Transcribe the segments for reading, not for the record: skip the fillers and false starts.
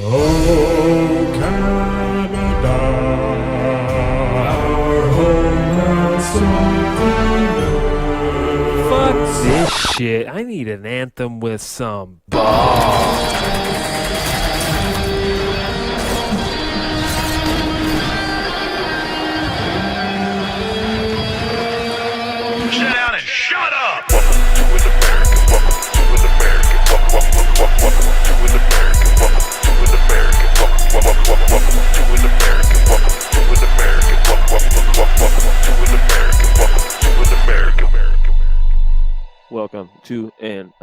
Oh, Canada, our home has something Fuck this shit. I need an anthem with some balls. Sit down and shut up! Welcome to an American. Welcome to an American. Welcome to an American. Welcome to an American. Welcome to an American. Welcome to an American. Welcome to an American. Welcome to an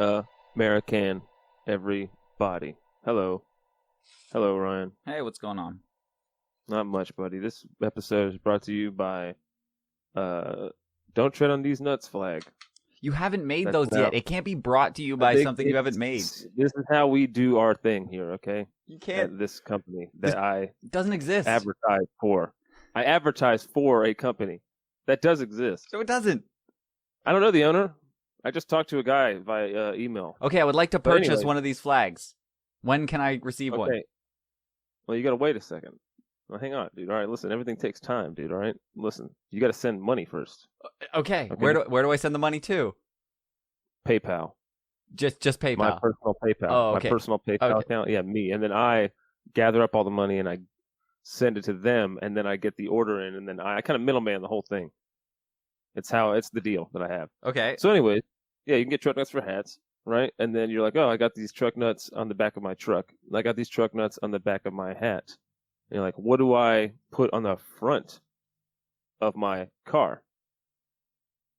American, everybody. Hello. Hello, Ryan. Hey, what's going on? Not much, buddy. This episode is brought to you by Don't Tread on These Nuts flag. You haven't made That's those now- yet. It can't be brought to you by something you haven't made. This is how we do our thing here, okay? You can't. At this company that I It doesn't exist. advertise for. I advertise for a company that does exist. So it doesn't. I don't know the owner. I just talked to a guy via email. Okay, I would like to But purchase anyway. one of these flags. When can I receive one? Okay. Well, you got to wait a second. Well, hang on, dude. All right, listen. Everything takes time, dude. All right, listen. You got to send money first. Okay. Okay. Where do I send the money to? PayPal. Just PayPal. My personal PayPal. Oh, okay. My personal PayPal Okay. account. Yeah, me. And then I gather up all the money and I send it to them, and then I get the order in, and then I kind of middleman the whole thing. It's the deal that I have. Okay. So, anyways, yeah, you can get truck nuts for hats, right? And then you're like, oh, I got these truck nuts on the back of my truck. I got these truck nuts on the back of my hat. And you're like, what do I put on the front of my car?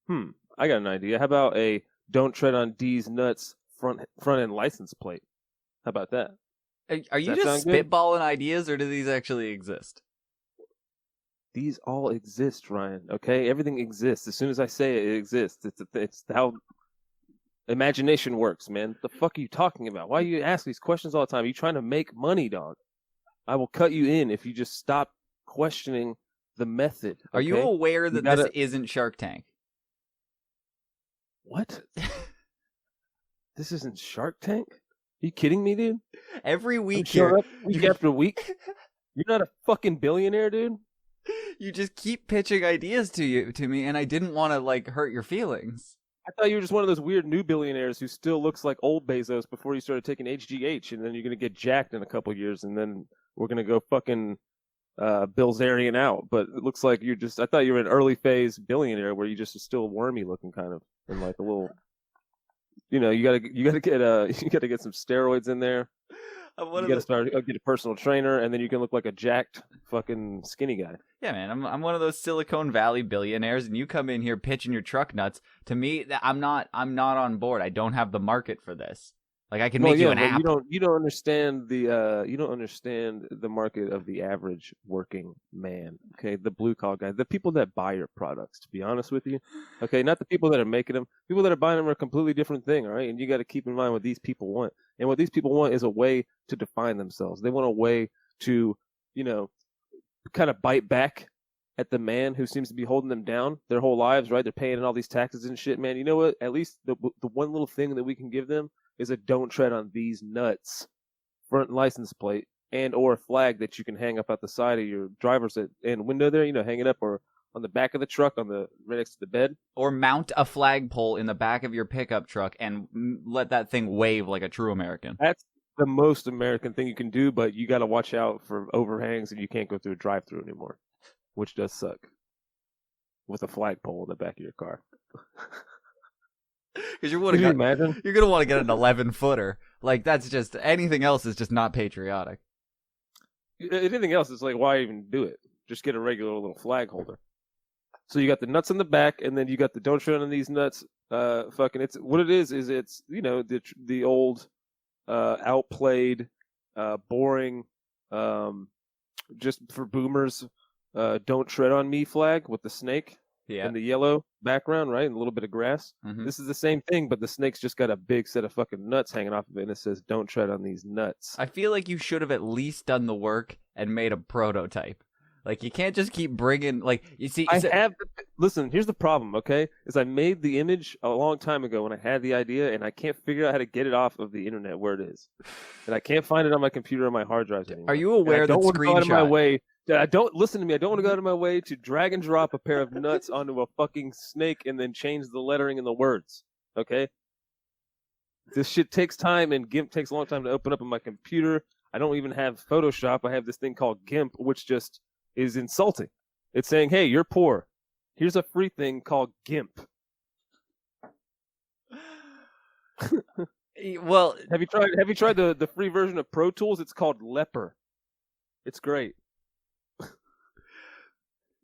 I got an idea. How about a "Don't Tread on D's Nuts" front end license plate? How about that? Are you Does that just sound good? spitballing ideas, or do these actually exist? These all exist, Ryan. Okay, everything exists. As soon as I say it, it exists. It's how imagination works, man. The fuck are you talking about? Why do you ask these questions all the time? Are you trying to make money, dog? I will cut you in if you just stop questioning the method. Are you okay? aware that gotta- this isn't Shark Tank? What? This isn't Shark Tank? Are you kidding me, dude? Every I'm week showing here, up week after week. You're not a fucking billionaire, dude. you just keep pitching ideas to me, and I didn't want to hurt your feelings. I thought you were just one of those weird new billionaires who still looks like old Bezos before you started taking HGH, and then you're gonna get jacked in a couple years, and then we're gonna go fucking Bilzerian out. But it looks like I thought you were an early phase billionaire where you just are still wormy looking kind of, and like a little, you gotta get you gotta get some steroids in there. You gotta start get a personal trainer, and then you can look like a jacked fucking skinny guy. Yeah, man, I'm one of those Silicon Valley billionaires, and you come in here pitching your truck nuts. To me, I'm not on board. I don't have the market for this. Like, I can make you an but app. You don't understand the market of the average working man. Okay, the blue collar guy, the people that buy your products. To be honest with you, okay, not the people that are making them. People that are buying them are a completely different thing. All right, and you got to keep in mind what these people want. And what these people want is a way to define themselves. They want a way to, kind of bite back at the man who seems to be holding them down their whole lives. Right? They're paying all these taxes and shit, man. You know what? At least the one little thing that we can give them is a "Don't Tread on These Nuts" front license plate and or a flag that you can hang up at the side of your driver's and window there, hang it up, or on the back of the truck right next to the bed. Or mount a flagpole in the back of your pickup truck and let that thing wave like a true American. That's the most American thing you can do, but you got to watch out for overhangs and you can't go through a drive-through anymore, which does suck with a flagpole in the back of your car. Because Can you imagine? you're gonna want to get an 11-footer. Like, that's just, anything else is just not patriotic. Anything else is like, why even do it? Just get a regular little flag holder. So you got the nuts in the back, and then you got the "Don't Tread on These Nuts." It's what it is it's the old, outplayed, boring, just for boomers, "Don't Tread on Me" flag with the snake and the yellow background, right, and a little bit of grass. Mhm. This is the same thing, but the snake's just got a big set of fucking nuts hanging off of it, and it says "Don't Tread on These Nuts." I feel like you should have at least done the work and made a prototype. Like, you can't just keep bringing, like, you see. Listen, here's the problem, okay? Is I made the image a long time ago when I had the idea, and I can't figure out how to get it off of the internet where it is. And I can't find it on my computer or my hard drives anymore. Are you aware that I don't want to go out of my screenshot? way. Listen to me. I don't want to go out of my way to drag and drop a pair of nuts onto a fucking snake and then change the lettering and the words, okay? This shit takes time, and GIMP takes a long time to open up on my computer. I don't even have Photoshop. I have this thing called GIMP, which just is insulting. It's saying, hey, you're poor. Here's a free thing called GIMP. Well, Have you tried the free version of Pro Tools? It's called Leper. It's great.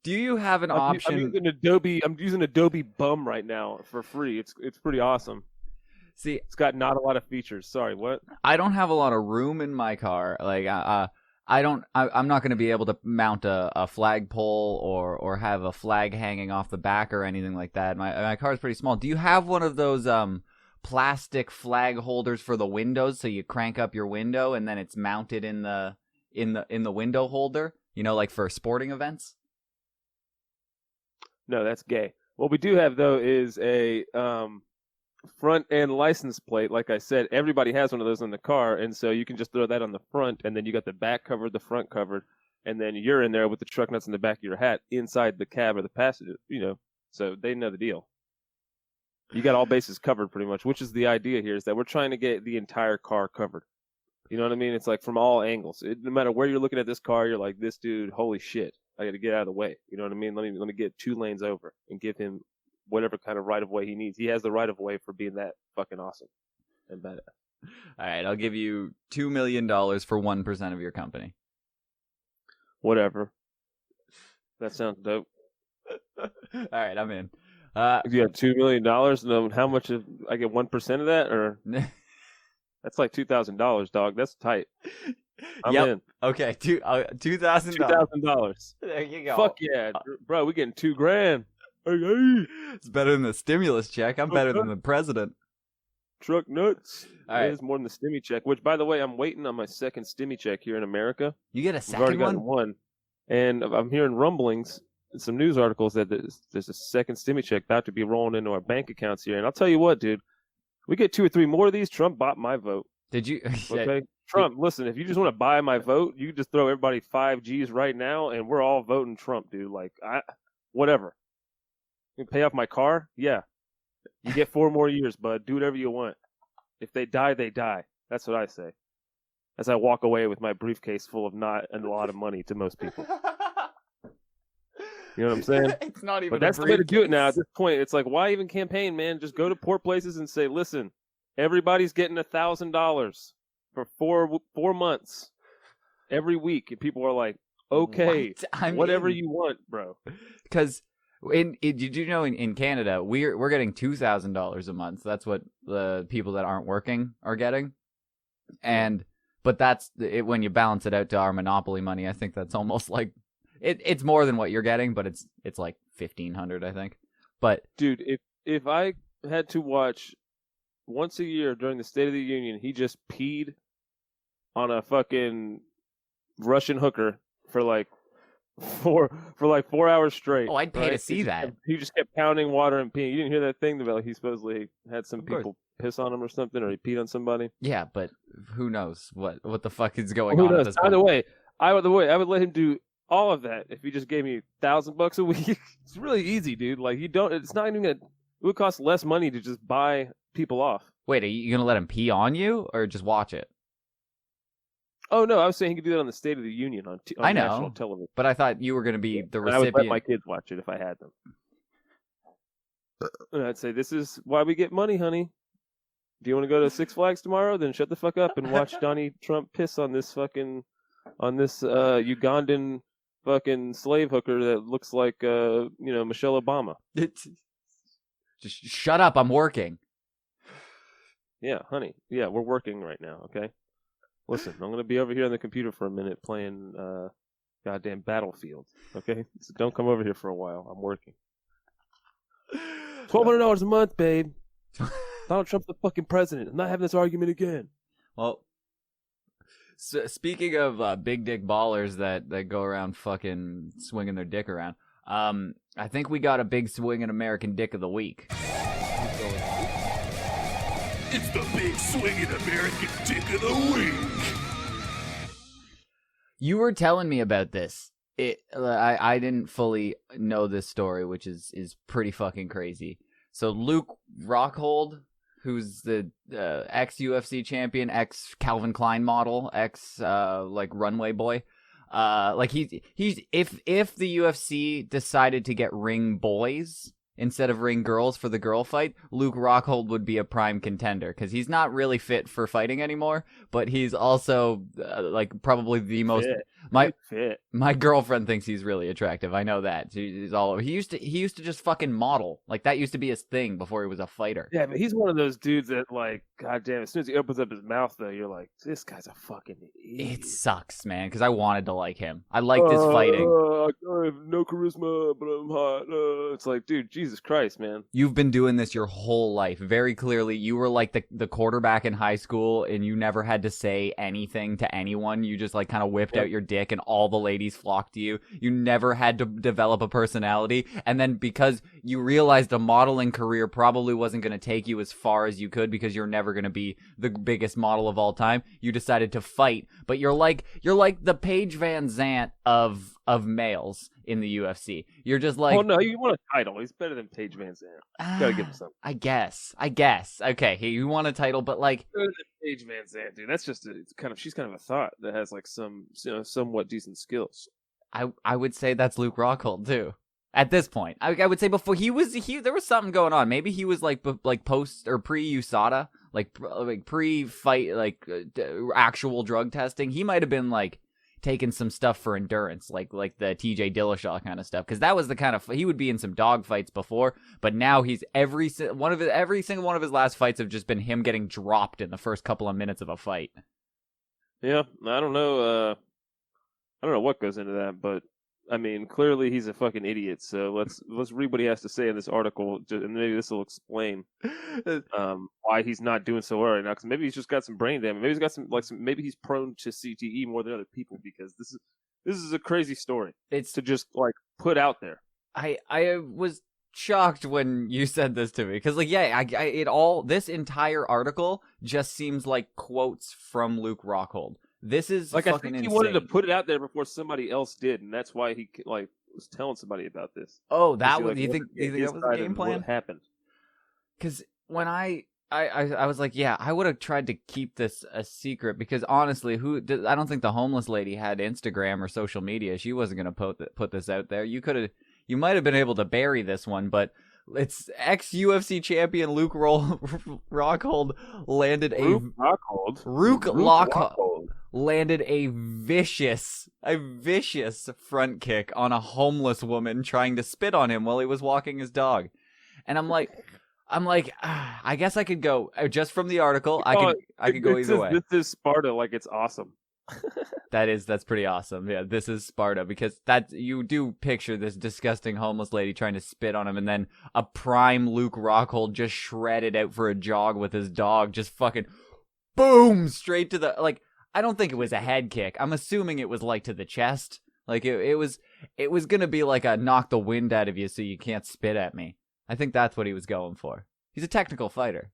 do you have an option? I'm using Adobe Bum right now for free. It's pretty awesome. See, It's got not a lot of features. Sorry, what? I don't have a lot of room in my car. Like, I'm not going to be able to mount a flagpole or have a flag hanging off the back or anything like that. My car is pretty small. Do you have one of those plastic flag holders for the windows, so you crank up your window and then it's mounted in the window holder? You know, like for sporting events. No, that's gay. What we do have though is a front end license plate. Like I said, everybody has one of those in the car, and so you can just throw that on the front, and then you got the back covered, the front covered, and then you're in there with the truck nuts in the back of your hat inside the cab or the passenger. You know, so they know the deal. You got all bases covered pretty much, which is the idea here, is that we're trying to get the entire car covered. You know what I mean? It's like from all angles. No matter where you're looking at this car, you're like, this dude, holy shit, I got to get out of the way. You know what I mean? Let me get 2 lanes over and give him whatever kind of right of way he needs. He has the right of way for being that fucking awesome and badass. All right, I'll give you $2 million for 1% of your company. Whatever. That sounds dope. All right, I'm in. If you have $2 million, then how much of I get 1% of that, or that's like $2,000, dog. That's tight. I'm Yep. in. Okay, $2,000. $2,000. There you go. Fuck yeah, bro. We getting $2,000. It's better than the stimulus check. I'm better than the president. Truck nuts. All right. It is more than the stimmy check. Which, by the way, I'm waiting on my second stimmy check here in America. You get a We've already second gotten one? one, and I'm hearing rumblings, some news articles that there's a second stimmy check about to be rolling into our bank accounts here. And I'll tell you what, dude, we get 2 or 3 more of these. Trump bought my vote. Did you? Okay, Trump. Listen, if you just want to buy my vote, you can just throw everybody 5 Gs right now, and we're all voting Trump, dude. Like, whatever. You pay off my car, yeah. You get 4 more years, bud. Do whatever you want. If they die, they die. That's what I say. As I walk away with my briefcase full of not a lot of money to most people. You know what I'm saying? It's not even. But that's the way to do it now. At this point, it's like, why even campaign, man? Just go to poor places and say, listen, everybody's getting $1,000 for 4 months every week, and people are like, okay, whatever you want, bro. Because did you know in Canada we're getting $2,000 a month? That's what the people that aren't working are getting, but that's it. When you balance it out to our monopoly money, I think that's almost like. It's more than what you're getting, but it's like $1,500, I think. But dude, if I had to watch once a year during the State of the Union, he just peed on a fucking Russian hooker for like 4 hours straight. Oh, I'd pay to see that. He just kept pounding water and peeing. You didn't hear that thing about he supposedly had some people piss on him or something, or he peed on somebody. Yeah, but who knows what the fuck is going Who on knows? at this point? Either way, I would let him do all of that if he just gave me $1,000 a week. It's really easy, dude. Like it's not even it would cost less money to just buy people off. Wait, are you gonna let him pee on you or just watch it? Oh no, I was saying he could do that on the State of the Union on national television. But I thought you were gonna be the And recipient. I would let my kids watch it if I had them. And I'd say, this is why we get money, honey. Do you want to go to Six Flags tomorrow? Then shut the fuck up and watch Donnie Trump piss on this Ugandan fucking slave hooker that looks like Michelle Obama. Just shut up, I'm working. Yeah, honey. Yeah, we're working right now, okay? Listen, I'm gonna be over here on the computer for a minute playing goddamn Battlefield. Okay? So don't come over here for a while. I'm working. $1,200 a month, babe. Donald Trump's the fucking president. I'm not having this argument again. Well, So, speaking of big dick ballers that go around fucking swinging their dick around, I think we got a big swinging American dick of the week. It's the big swinging American dick of the week. You were telling me about this. I didn't fully know this story, which is pretty fucking crazy. So Luke Rockhold, who's the ex UFC champion, ex Calvin Klein model, ex like runway boy. Like he's if the UFC decided to get ring boys instead of ring girls for the girl fight, Luke Rockhold would be a prime contender because he's not really fit for fighting anymore, but he's also like probably the most my girlfriend thinks he's really attractive. I know that. He's all over. He used to just fucking model. Like that used to be his thing before he was a fighter. Yeah, but he's one of those dudes that like, goddamn, as soon as he opens up his mouth, though, you're like, this guy's a fucking idiot. It sucks, man, because I wanted to like him. I liked his fighting. I have no charisma, but I'm hot. It's like, dude, Jesus Christ, man. You've been doing this your whole life. Very clearly, you were like the quarterback in high school, and you never had to say anything to anyone. You just like kind of whipped out your dick, and all the ladies flocked to you. You never had to develop a personality, and then because you realized a modeling career probably wasn't going to take you as far as you could because you're never going to be the biggest model of all time, you decided to fight. But you're like the Paige Van Zant of males in the UFC. You're just like, oh no, you want a title? He's better than Paige Van Zant. Gotta give him something. I guess. Okay, hey, you want a title, but like better than Paige Van Zant, dude. That's just she's kind of a thought that has like some somewhat decent skills. I would say that's Luke Rockhold too. At this point, I would say before there was something going on. Maybe he was like post or pre USADA, like pre fight, like actual drug testing. He might have been like taking some stuff for endurance, like the TJ Dillashaw kind of stuff, because that was the kind of he would be in some dog fights before, but now he's every single one of his last fights have just been him getting dropped in the first couple of minutes of a fight. Yeah, I don't know what goes into that, but I mean, clearly he's a fucking idiot. So let's read what he has to say in this article, and maybe this will explain why he's not doing so well right now. Because maybe he's just got some brain damage. Maybe he's got some maybe he's prone to CTE more than other people. Because this is a crazy story. It's to just like put out there. I was shocked when you said this to me because this entire article just seems like quotes from Luke Rockhold. This is like I think he wanted to put it out there before somebody else did, and that's why he like was telling somebody about this. Oh, that was you think that was the game plan? What happened? Because when I was like, yeah, I would have tried to keep this a secret because honestly, I don't think the homeless lady had Instagram or social media. She wasn't gonna put this out there. You might have been able to bury this one, but it's ex-UFC champion Luke Rockhold landed landed a vicious front kick on a homeless woman trying to spit on him while he was walking his dog. And I'm like, I guess I could go just from the article. I could go either way. This is Sparta, like it's awesome. That's pretty awesome. Yeah, this is Sparta because you do picture this disgusting homeless lady trying to spit on him, and then a prime Luke Rockhold just shredded out for a jog with his dog, just fucking boom straight to the like. I don't think it was a head kick. I'm assuming it was like to the chest. Like it was gonna be like a knock the wind out of you so you can't spit at me. I think that's what he was going for. He's a technical fighter.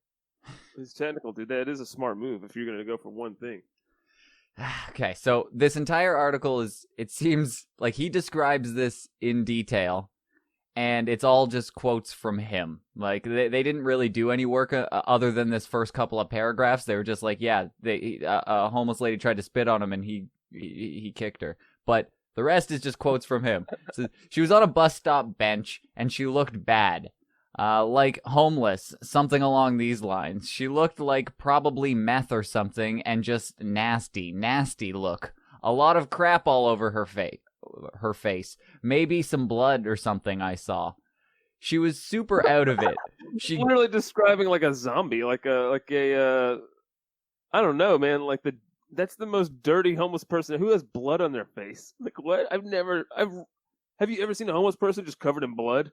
He's technical, dude. That is a smart move if you're gonna go for one thing. Okay, so this entire article it seems like he describes this in detail, and it's all just quotes from him. Like, they didn't really do any work other than this first couple of paragraphs. They were just like, yeah, a homeless lady tried to spit on him, and he kicked her. But the rest is just quotes from him. So she was on a bus stop bench, and she looked bad. Like homeless, something along these lines. She looked like probably meth or something, and just nasty look. A lot of crap all over her face. Maybe some blood or something I saw. She was super out of it. She literally describing like a zombie, like a I don't know, man. Like that's the most dirty homeless person. Who has blood on their face? Like what? Have you ever seen a homeless person just covered in blood?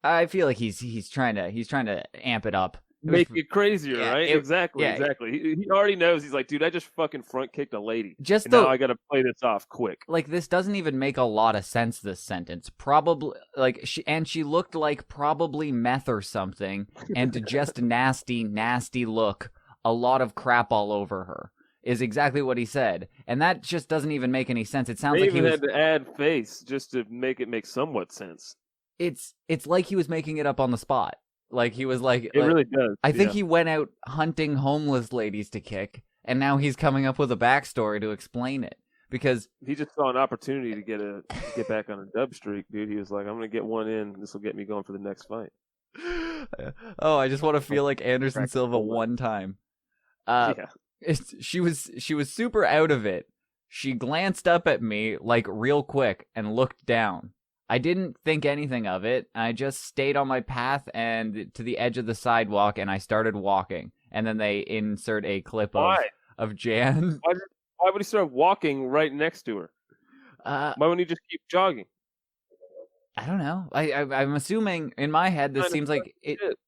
I feel like he's trying to amp it up. make it crazier, yeah, right? Exactly. He already knows. He's like, dude, I just fucking front kicked a lady. Just and now I gotta play this off quick. like this doesn't even make a lot of sense. This sentence probably like she looked like probably meth or something, and just nasty look. A lot of crap all over her is exactly what he said, and that just doesn't even make any sense. It sounds They like he even was. had to add face just to make it make somewhat sense. It's like he was making it up on the spot. Like he was like. It really does. I think he went out hunting homeless ladies to kick, and now he's coming up with a backstory to explain it. Because he just saw an opportunity to get back on a dub streak, dude. He was like, I'm gonna get one in. This will get me going for the next fight. oh, I just want to feel like Anderson Silva one time. Yeah. She was super out of it. She glanced up at me like real quick and looked down. I didn't think anything of it. I just stayed on my path and to the edge of the sidewalk, and I started walking. And then they insert a clip of Jan. Why would he start walking right next to her? Why wouldn't he just keep jogging? I don't know. I'm assuming in my head this seems like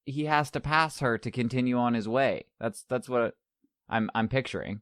he has to pass her to continue on his way. That's what I'm picturing.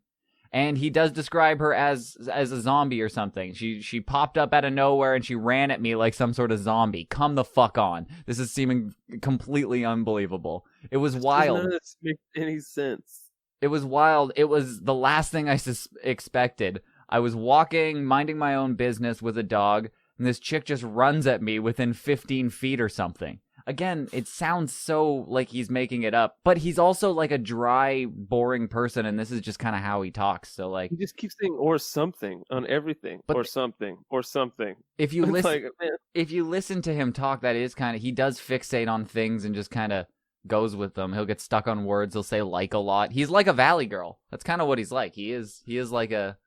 And he does describe her as a zombie or something. She popped up out of nowhere and she ran at me like some sort of zombie. Come the fuck on. This is seeming completely unbelievable. It was wild. Doesn't make any sense. It was wild. It was the last thing I expected. I was walking, minding my own business with a dog, and this chick just runs at me within 15 feet or something. Again, it sounds so like he's making it up, but he's also like a dry, boring person, and this is just kind of how he talks. So like, he just keeps saying "or something" on everything, or something, or something. If you listen, like, if you listen to him talk, that is kind of he does fixate on things and just kind of goes with them. He'll get stuck on words. He'll say like a lot. He's like a valley girl. That's kind of what he's like. He is like a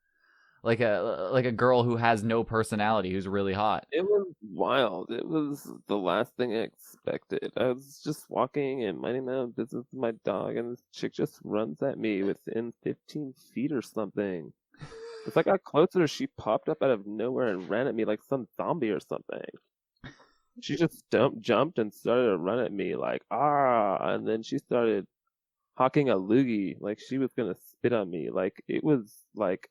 girl who has no personality, who's really hot. It was wild. It was the last thing I expected. I was just walking and minding my own business with my dog, and this chick just runs at me within 15 feet or something. It's like I got closer, she popped up out of nowhere and ran at me like some zombie or something. She just jumped and started to run at me like, and then she started hawking a loogie like she was going to spit on me. Like, it was like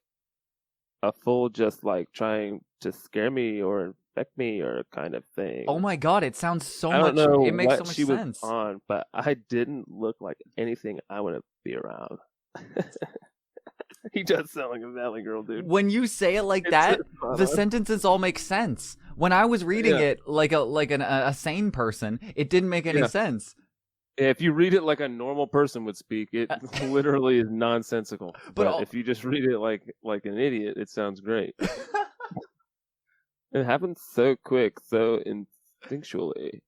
a full just like trying to scare me or infect me or kind of thing. Oh my god, it sounds so I much. don't know it makes what so much she sense. Was on, but I didn't look like anything I want to be around. He does sound like a valley girl, dude. When you say it like that, the sentences all make sense. When I was reading it like a sane person, it didn't make any sense. If you read it like a normal person would speak, it literally is nonsensical. But if you just read it like an idiot, it sounds great. It happens so quick, so instinctually,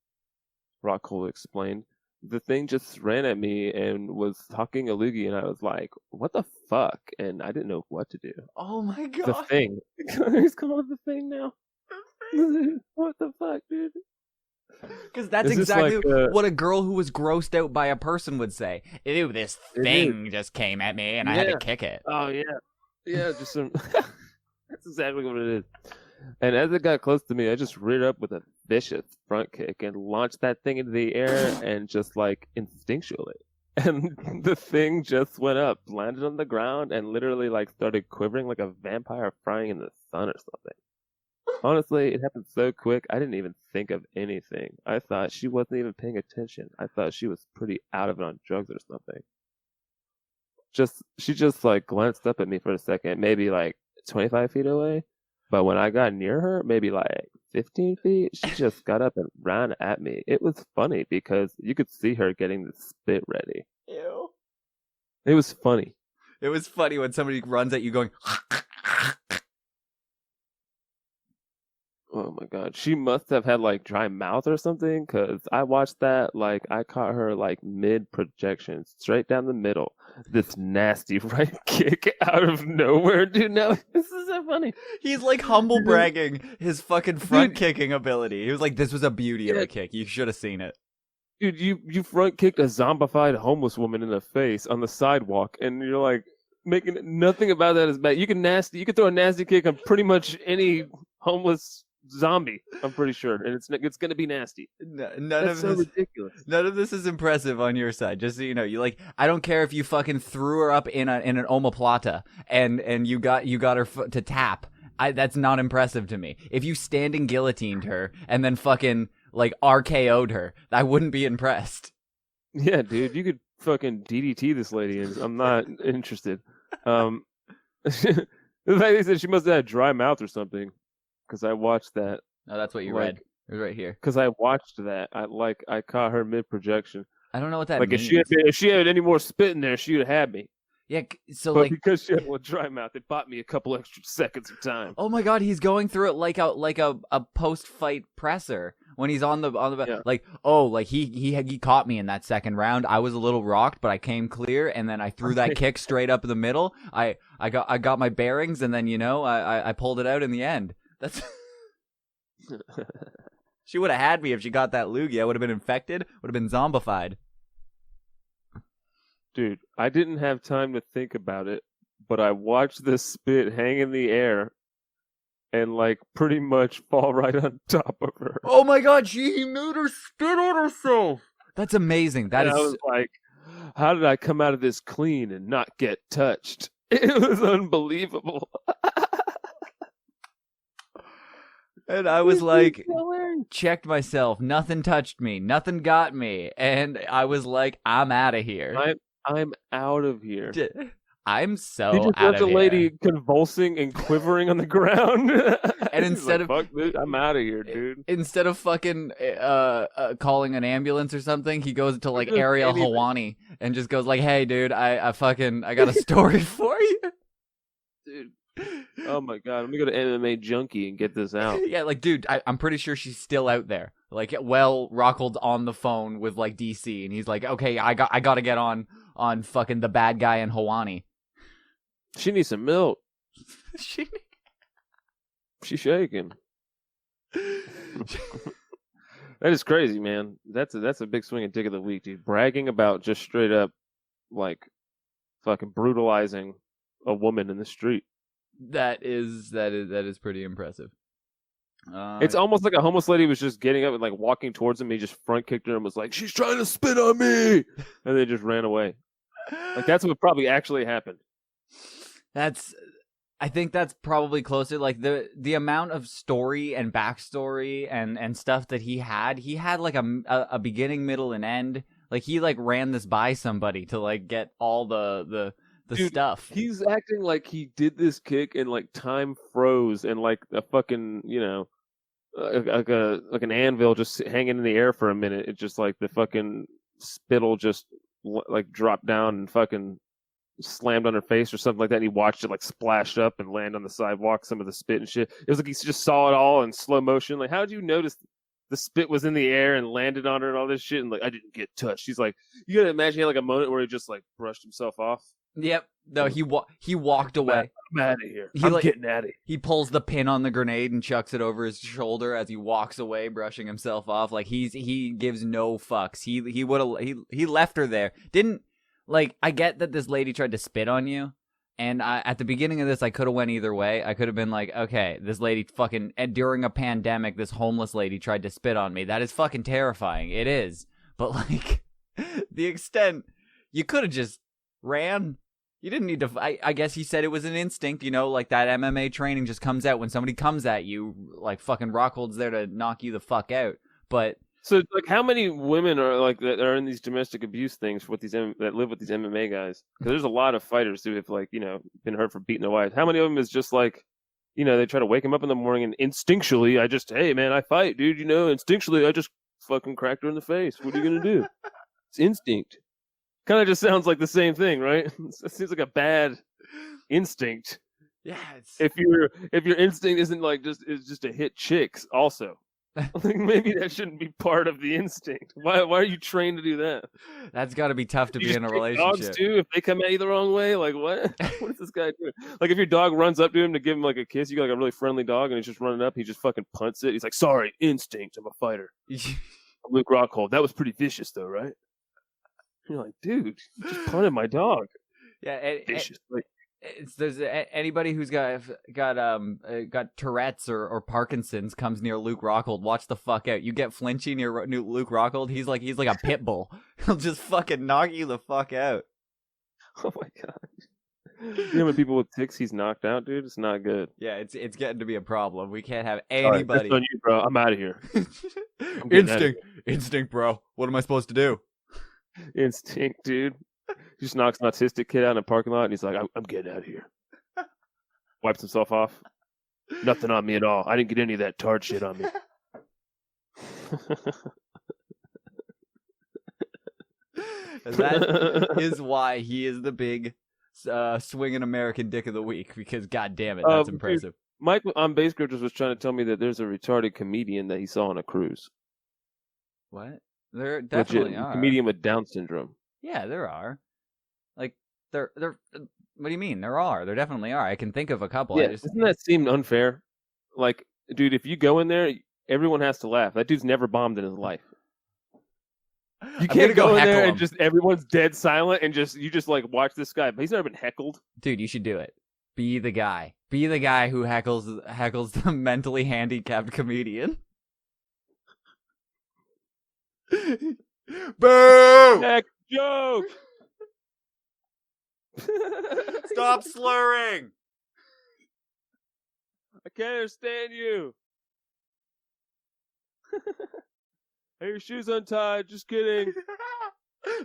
Rockhold explained. The thing just ran at me and was hawking a loogie, and I was like, what the fuck? And I didn't know what to do. Oh my god. The thing. He's calling it the thing now. What the fuck, dude? Because that's exactly what a girl who was grossed out by a person would say. Ew, this thing just came at me and I had to kick it. Oh, yeah. Yeah, just some... That's exactly what it is. And as it got close to me, I just reared up with a vicious front kick and launched that thing into the air and just like instinctually. And the thing just went up, landed on the ground, and literally like started quivering like a vampire frying in the sun or something. Honestly, it happened so quick, I didn't even think of anything. I thought she wasn't even paying attention. I thought she was pretty out of it on drugs or something. She just like glanced up at me for a second, maybe like 25 feet away. But when I got near her, maybe like 15 feet, she just got up and ran at me. It was funny because you could see her getting the spit ready. Ew. It was funny. It was funny when somebody runs at you going... Oh my god, she must have had like dry mouth or something, because I watched that, like I caught her like mid-projection, straight down the middle. This nasty right kick out of nowhere, dude. Now this is so funny. He's like humble bragging his fucking front kicking ability. He was like, this was a beauty of a kick. You should have seen it. Dude, you front kicked a zombified homeless woman in the face on the sidewalk, and you're like making nothing about that is bad. You can throw a nasty kick on pretty much any homeless zombie. I'm pretty sure, and it's gonna be nasty. None That's of so this. ridiculous. None of this is impressive on your side. Just so you know, you like. I don't care if you fucking threw her up in an omoplata and you got her to tap. That's not impressive to me. If you standing guillotined her and then fucking like RKO'd her, I wouldn't be impressed. Yeah, dude, you could fucking DDT this lady, and I'm not interested. The fact they said she must have had a dry mouth or something, because I watched that. No, that's what you Like- read. It was right here. Because I watched that. I caught her mid projection. I don't know what that Like means. if she had any more spit in there, she would have had me. Yeah, so But like, because she had a dry mouth, it bought me a couple extra seconds of time. oh my god, he's going through it like a post fight presser when he's on the Yeah. like, oh, like he caught me in that second round. I was a little rocked, but I came clear, and then I threw that kick straight up in the middle. I got my bearings, and then I pulled it out in the end. That's she would have had me if she got that loogie. I would have been infected. Would have been zombified. Dude, I didn't have time to think about it, but I watched this spit hang in the air and like pretty much fall right on top of her. Oh my god, he made her spit on herself. That's amazing. That And is I was like, how did I come out of this clean and not get touched? It was unbelievable. and I was like, checked myself. Nothing touched me. Nothing got me. And I was like, I'm out of here. I'm out of here. I'm so He just out left of a here. lady convulsing and quivering on the ground. And He's instead like, fuck this, I'm out of here, dude. Instead of fucking calling an ambulance or something, he goes to like Just Ariel anything. Hawani and just goes like, "Hey, dude, I got a story for you." Dude. Oh my god, let me go to MMA Junkie and get this out. Yeah, like, dude, I'm pretty sure she's still out there. Like, well, Rockhold's on the phone with like DC, and he's like, "Okay, I got to get on fucking the bad guy in Hawani." She needs some milk. She- She's shaking. That is crazy, man. That's a big swing and dick of the week, dude. Bragging about just straight up, like, fucking brutalizing a woman in the street. that is pretty impressive. It's almost like a homeless lady was just getting up and like walking towards him. He just front kicked her and was like, "She's trying to spit on me," and they just ran away. Like that's what probably actually happened. I think that's probably closer. Like the amount of story and backstory and stuff that he had like a beginning, middle, and end. Like he like ran this by somebody to like get all the Dude, stuff. He's acting like he did this kick and like time froze and like a fucking like an anvil just hanging in the air for a minute. It just like the fucking spittle just like dropped down and fucking slammed on her face or something like that. And he watched it like splash up and land on the sidewalk, some of the spit and shit. It was like he just saw it all in slow motion. Like, how did you notice the spit was in the air and landed on her and all this shit? And like, I didn't get touched. He's like, you gotta imagine he had like a moment where he just like brushed himself off. Yep. No, he walked away. I'm out of here. He, I'm like- getting out of here. He pulls the pin on the grenade and chucks it over his shoulder as he walks away, brushing himself off. Like he gives no fucks. He left her there. Didn't like. I get that this lady tried to spit on you, and at the beginning of this, I could have went either way. I could have been like, okay, this lady fucking and during a pandemic, this homeless lady tried to spit on me. That is fucking terrifying. It is, but like the extent you could have just ran. You didn't need to. I guess he said it was an instinct, like that MMA training just comes out when somebody comes at you, like fucking Rockhold's there to knock you the fuck out. But So, like, how many women are like that are in these domestic abuse things with these that live with these MMA guys? Because there's a lot of fighters who have like been hurt for beating their wives. How many of them is just like, they try to wake them up in the morning and instinctually, hey man, I fight, dude. Instinctually, I just fucking cracked her in the face. What are you gonna do? It's instinct. Kind of just sounds like the same thing, right? It seems like a bad instinct. yeah, If your instinct isn't like just to hit chicks, also, like maybe that shouldn't be part of the instinct. Why are you trained to do that? that's got to be tough to You be just in a kick relationship. Dogs too, if they come at you the wrong way, like what? What is this guy doing? Like if your dog runs up to him to give him like a kiss, you got like a really friendly dog, and he's just running up, he just fucking punts it. He's like, "Sorry, instinct. I'm a fighter." I'm Luke Rockhold. That was pretty vicious, though, right? You're like, dude, you just punted my dog. Yeah, Vicious. Like, there's anybody who's got Tourette's or Parkinson's comes near Luke Rockhold, watch the fuck out. You get flinchy near Luke Rockhold, he's like a pit bull. He'll just fucking knock you the fuck out. Oh my god. You know when people with tics, he's knocked out, dude. It's not good. Yeah, it's getting to be a problem. We can't have All right, anybody. that's on you, bro. I'm out of here. Instinct, bro. What am I supposed to do? Instinct, dude. He just knocks an autistic kid out in a parking lot, and he's like, I'm getting out of here. Wipes himself off. Nothing on me at all. I didn't get any of that tart shit on me. That is why he is the big swinging American dick of the week, because god damn it, that's impressive. Dude, Mike on Base Grifters was trying to tell me that there's a retarded comedian that he saw on a cruise. What? There definitely are. A comedian with Down syndrome. Yeah, there are. Like, there. What do you mean? There are. There definitely are. I can think of a couple. Yeah, doesn't that seem unfair? Like, dude, if you go in there, everyone has to laugh. That dude's never bombed in his life. You can't go in there and just everyone's dead silent and you just like watch this guy. But he's never been heckled. Dude, you should do it. Be the guy. Be the guy who heckles the mentally handicapped comedian. Boo! Next joke. Stop slurring. I can't understand you. Are your shoes untied? Just kidding.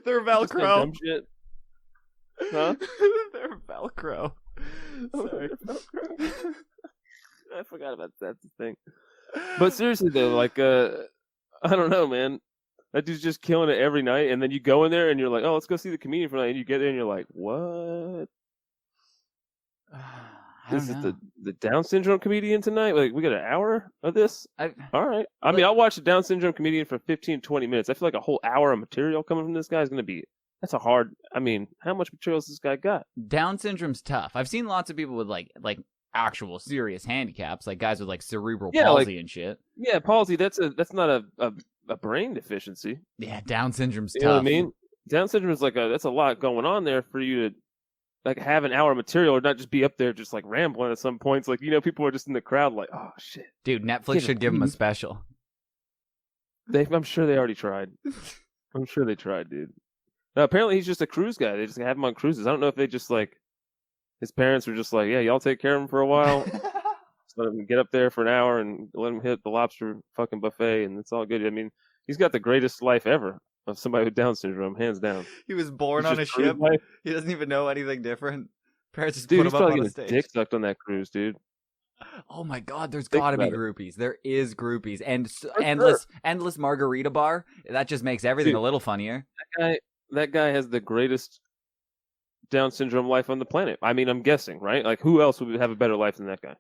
They're Just that Velcro. dumb shit. Huh? They're Velcro. Sorry. I forgot about that thing. But seriously though, like I don't know, man. That dude's just killing it every night, and then you go in there and you're like, oh, let's go see the comedian for the night, and you get there and you're like, what? This is the Down syndrome comedian tonight? Like, we got an hour of this? All right. I mean, I'll watch the Down syndrome comedian for 15, 20 minutes. I feel like a whole hour of material coming from this guy is going to be, that's a hard, I mean, how much material has this guy got? Down syndrome's tough. I've seen lots of people with like actual serious handicaps, like guys with like cerebral palsy and shit. Yeah, palsy, that's not a brain deficiency. Yeah, Down syndrome's You tough. know what I mean? Down syndrome is like that's a lot going on there for you to like have an hour of material or not just be up there just like rambling at some points. Like, you know, people are just in the crowd like, oh shit. Dude, Netflix should give him a special. I'm sure they already tried. I'm sure they tried, dude. Now, apparently he's just a cruise guy. They just have him on cruises. I don't know if they just like his parents were just like, yeah, y'all take care of him for a while. Just let him get up there for an hour and let him hit the lobster fucking buffet and it's all good. I mean, he's got the greatest life ever of somebody with Down syndrome, hands down. He was born on a ship. He doesn't even know anything different. Parents just put him up on a stage. Dick sucked on that cruise, dude. Oh my god, there's gotta be groupies. There is groupies. And endless margarita bar. That just makes everything a little funnier. That guy has the greatest Down syndrome life on the planet. I mean, I'm guessing, right? Like, who else would have a better life than that guy?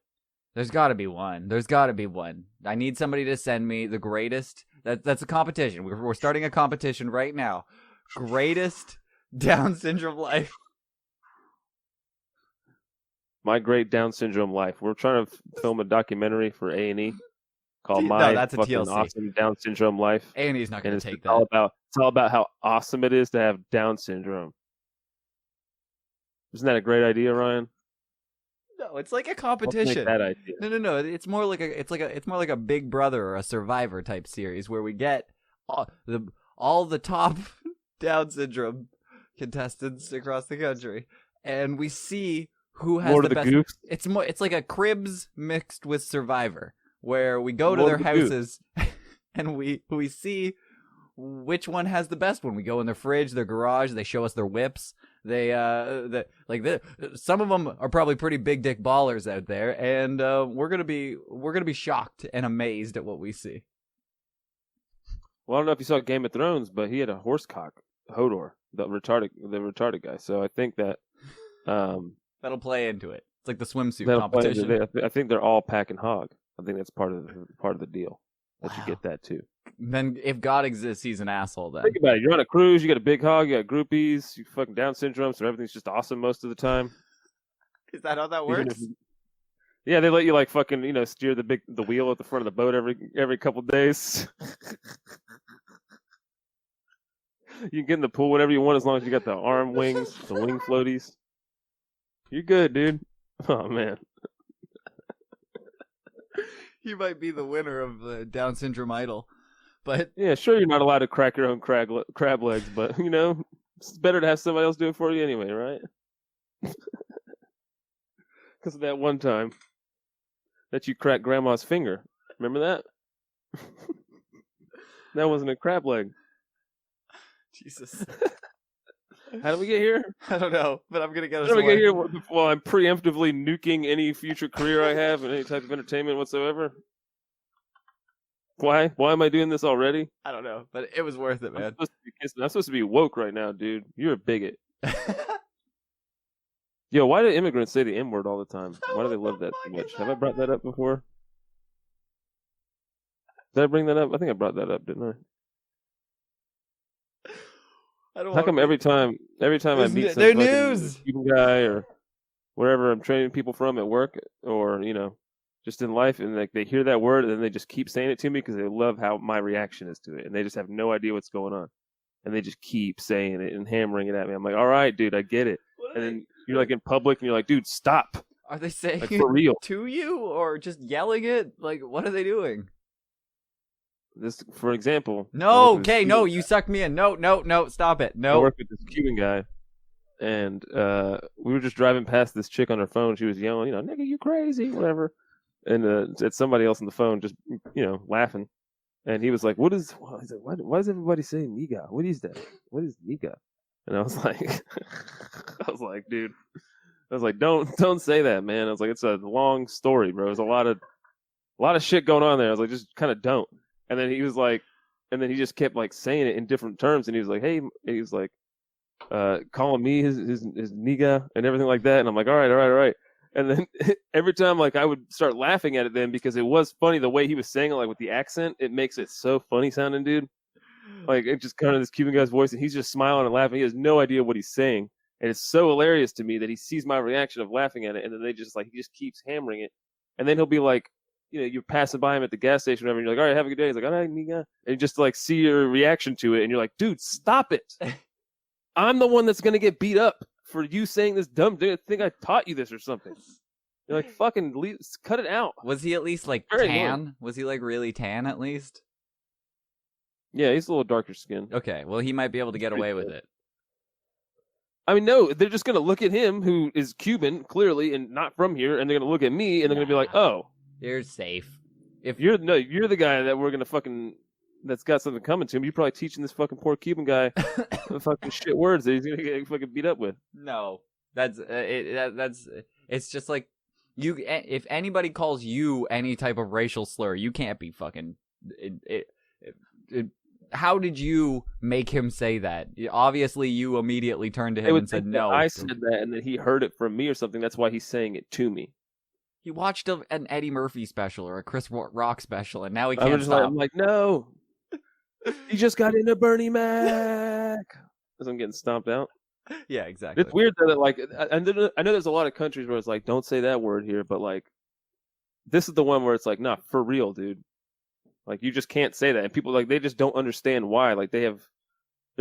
There's gotta be one. There's gotta be one. I need somebody to send me the greatest. That's a competition. We're starting a competition right now. Greatest Down syndrome life. My Great Down Syndrome Life. We're trying to film a documentary for A&E called that's fucking Awesome Down Syndrome Life. A&E's not going to take that. It's all about how awesome it is to have Down syndrome. Isn't that a great idea, Ryan? No, it's like a competition. That idea. No. It's more like a Big Brother or a Survivor type series where we get all the top Down syndrome contestants across the country, and we see who has the best. Goofs? It's like a Cribs mixed with Survivor, where we go to their houses and we see which one has the best one. We go in their fridge, their garage. They show us their whips. Some of them are probably pretty big dick ballers out there, and we're gonna be shocked and amazed at what we see. Well, I don't know if you saw Game of Thrones, but he had a horse cock, Hodor, the retarded guy. So I think that that'll play into it. It's like the swimsuit competition. I think they're all pack and hog. I think that's part of the deal. That you get that too. Then if God exists, he's an asshole then. Think about it. You're on a cruise, you got a big hog, you got groupies, you fucking Down syndrome, so everything's just awesome most of the time. Is that how that works? Yeah, they let you like fucking, steer the wheel at the front of the boat every couple days. You can get in the pool whenever you want as long as you got the arm wings, the wing floaties. You're good, dude. Oh man. You might be the winner of the Down Syndrome Idol, but Yeah, sure. You're not allowed to crack your own crab legs, but it's better to have somebody else do it for you anyway, right? Because of that one time that you cracked Grandma's finger. Remember that? That wasn't a crab leg. Jesus, How did we get here? I don't know, but I'm gonna get us. How did we one. get here? Well, I'm preemptively nuking any future career I have in any type of entertainment whatsoever. Why? Why am I doing this already? I don't know, but it was worth it, I'm man. supposed to be kissing. I'm supposed to be woke right now, dude. You're a bigot. Yo, why do immigrants say the N-word all the time? Why do they love that so much? Have I brought that up before? Did I bring that up? I think I brought that up, didn't I? I don't. How come every time I meet some they're fucking news. Cuban guy or wherever I'm training people from at work or just in life, and like they hear that word and then they just keep saying it to me because they love how my reaction is to it, and they just have no idea what's going on, and they just keep saying it and hammering it at me. I'm like, all right, dude, I get it. And then you're like in public and you're like, dude, stop. Are they saying Like for real. to you or just yelling it? Like, what are they doing? This, for example. No, okay, no, you sucked me in. No, stop it. I No. work with this Cuban guy, and we were just driving past this chick on her phone. She was yelling, nigga, you crazy, whatever. And it's somebody else on the phone just, laughing. And he was like, why does everybody say niga? What is that? What is niga? And I was like, dude, don't say that, man. I was like, it's a long story, bro. There's a lot of shit going on there. I was like, just kind of don't. And then he was like, and then he just kept like saying it in different terms. And he was like, hey, he was like, calling me his niga and everything like that. And I'm like, all right. And then every time like I would start laughing at it then because it was funny the way he was saying it, like with the accent, it makes it so funny sounding, dude. Like it just kind of this Cuban guy's voice and he's just smiling and laughing. He has no idea what he's saying. And it's so hilarious to me that he sees my reaction of laughing at it. And then he just keeps hammering it. And then he'll be like, you're passing by him at the gas station or whatever, and you're like, all right, have a good day. He's like, all right, niga. And you just like see your reaction to it. And you're like, dude, stop it. I'm the one that's going to get beat up for you saying this dumb thing. I think I taught you this or something. You're like, fucking cut it out. Was he at least like Very tan? annoying. Was he like really tan at least? Yeah, he's a little darker skinned. Okay, well, he might be able to get away with it. I mean, no, they're just going to look at him, who is Cuban, clearly, and not from here, and they're going to look at me, and they're going to be like, oh. You're safe. If you're the guy that we're going to that's got something coming to him. You're probably teaching this fucking poor Cuban guy the fucking shit words that he's going to get fucking beat up with. No, it's just like if anybody calls you any type of racial slur, you can't be fucking. How did you make him say that? Obviously, you immediately turned to him and said no. I said that, and then he heard it from me or something. That's why he's saying it to me. He watched an Eddie Murphy special or a Chris Rock special, and now he can't stop. I'm like, no. He just got into Bernie Mac. Because I'm getting stomped out. Yeah, exactly. It's weird that, like, I know there's a lot of countries where it's like, don't say that word here, but, like, this is the one where it's like, nah, for real, dude. Like, you just can't say that. And people, like, they just don't understand why. Like, there's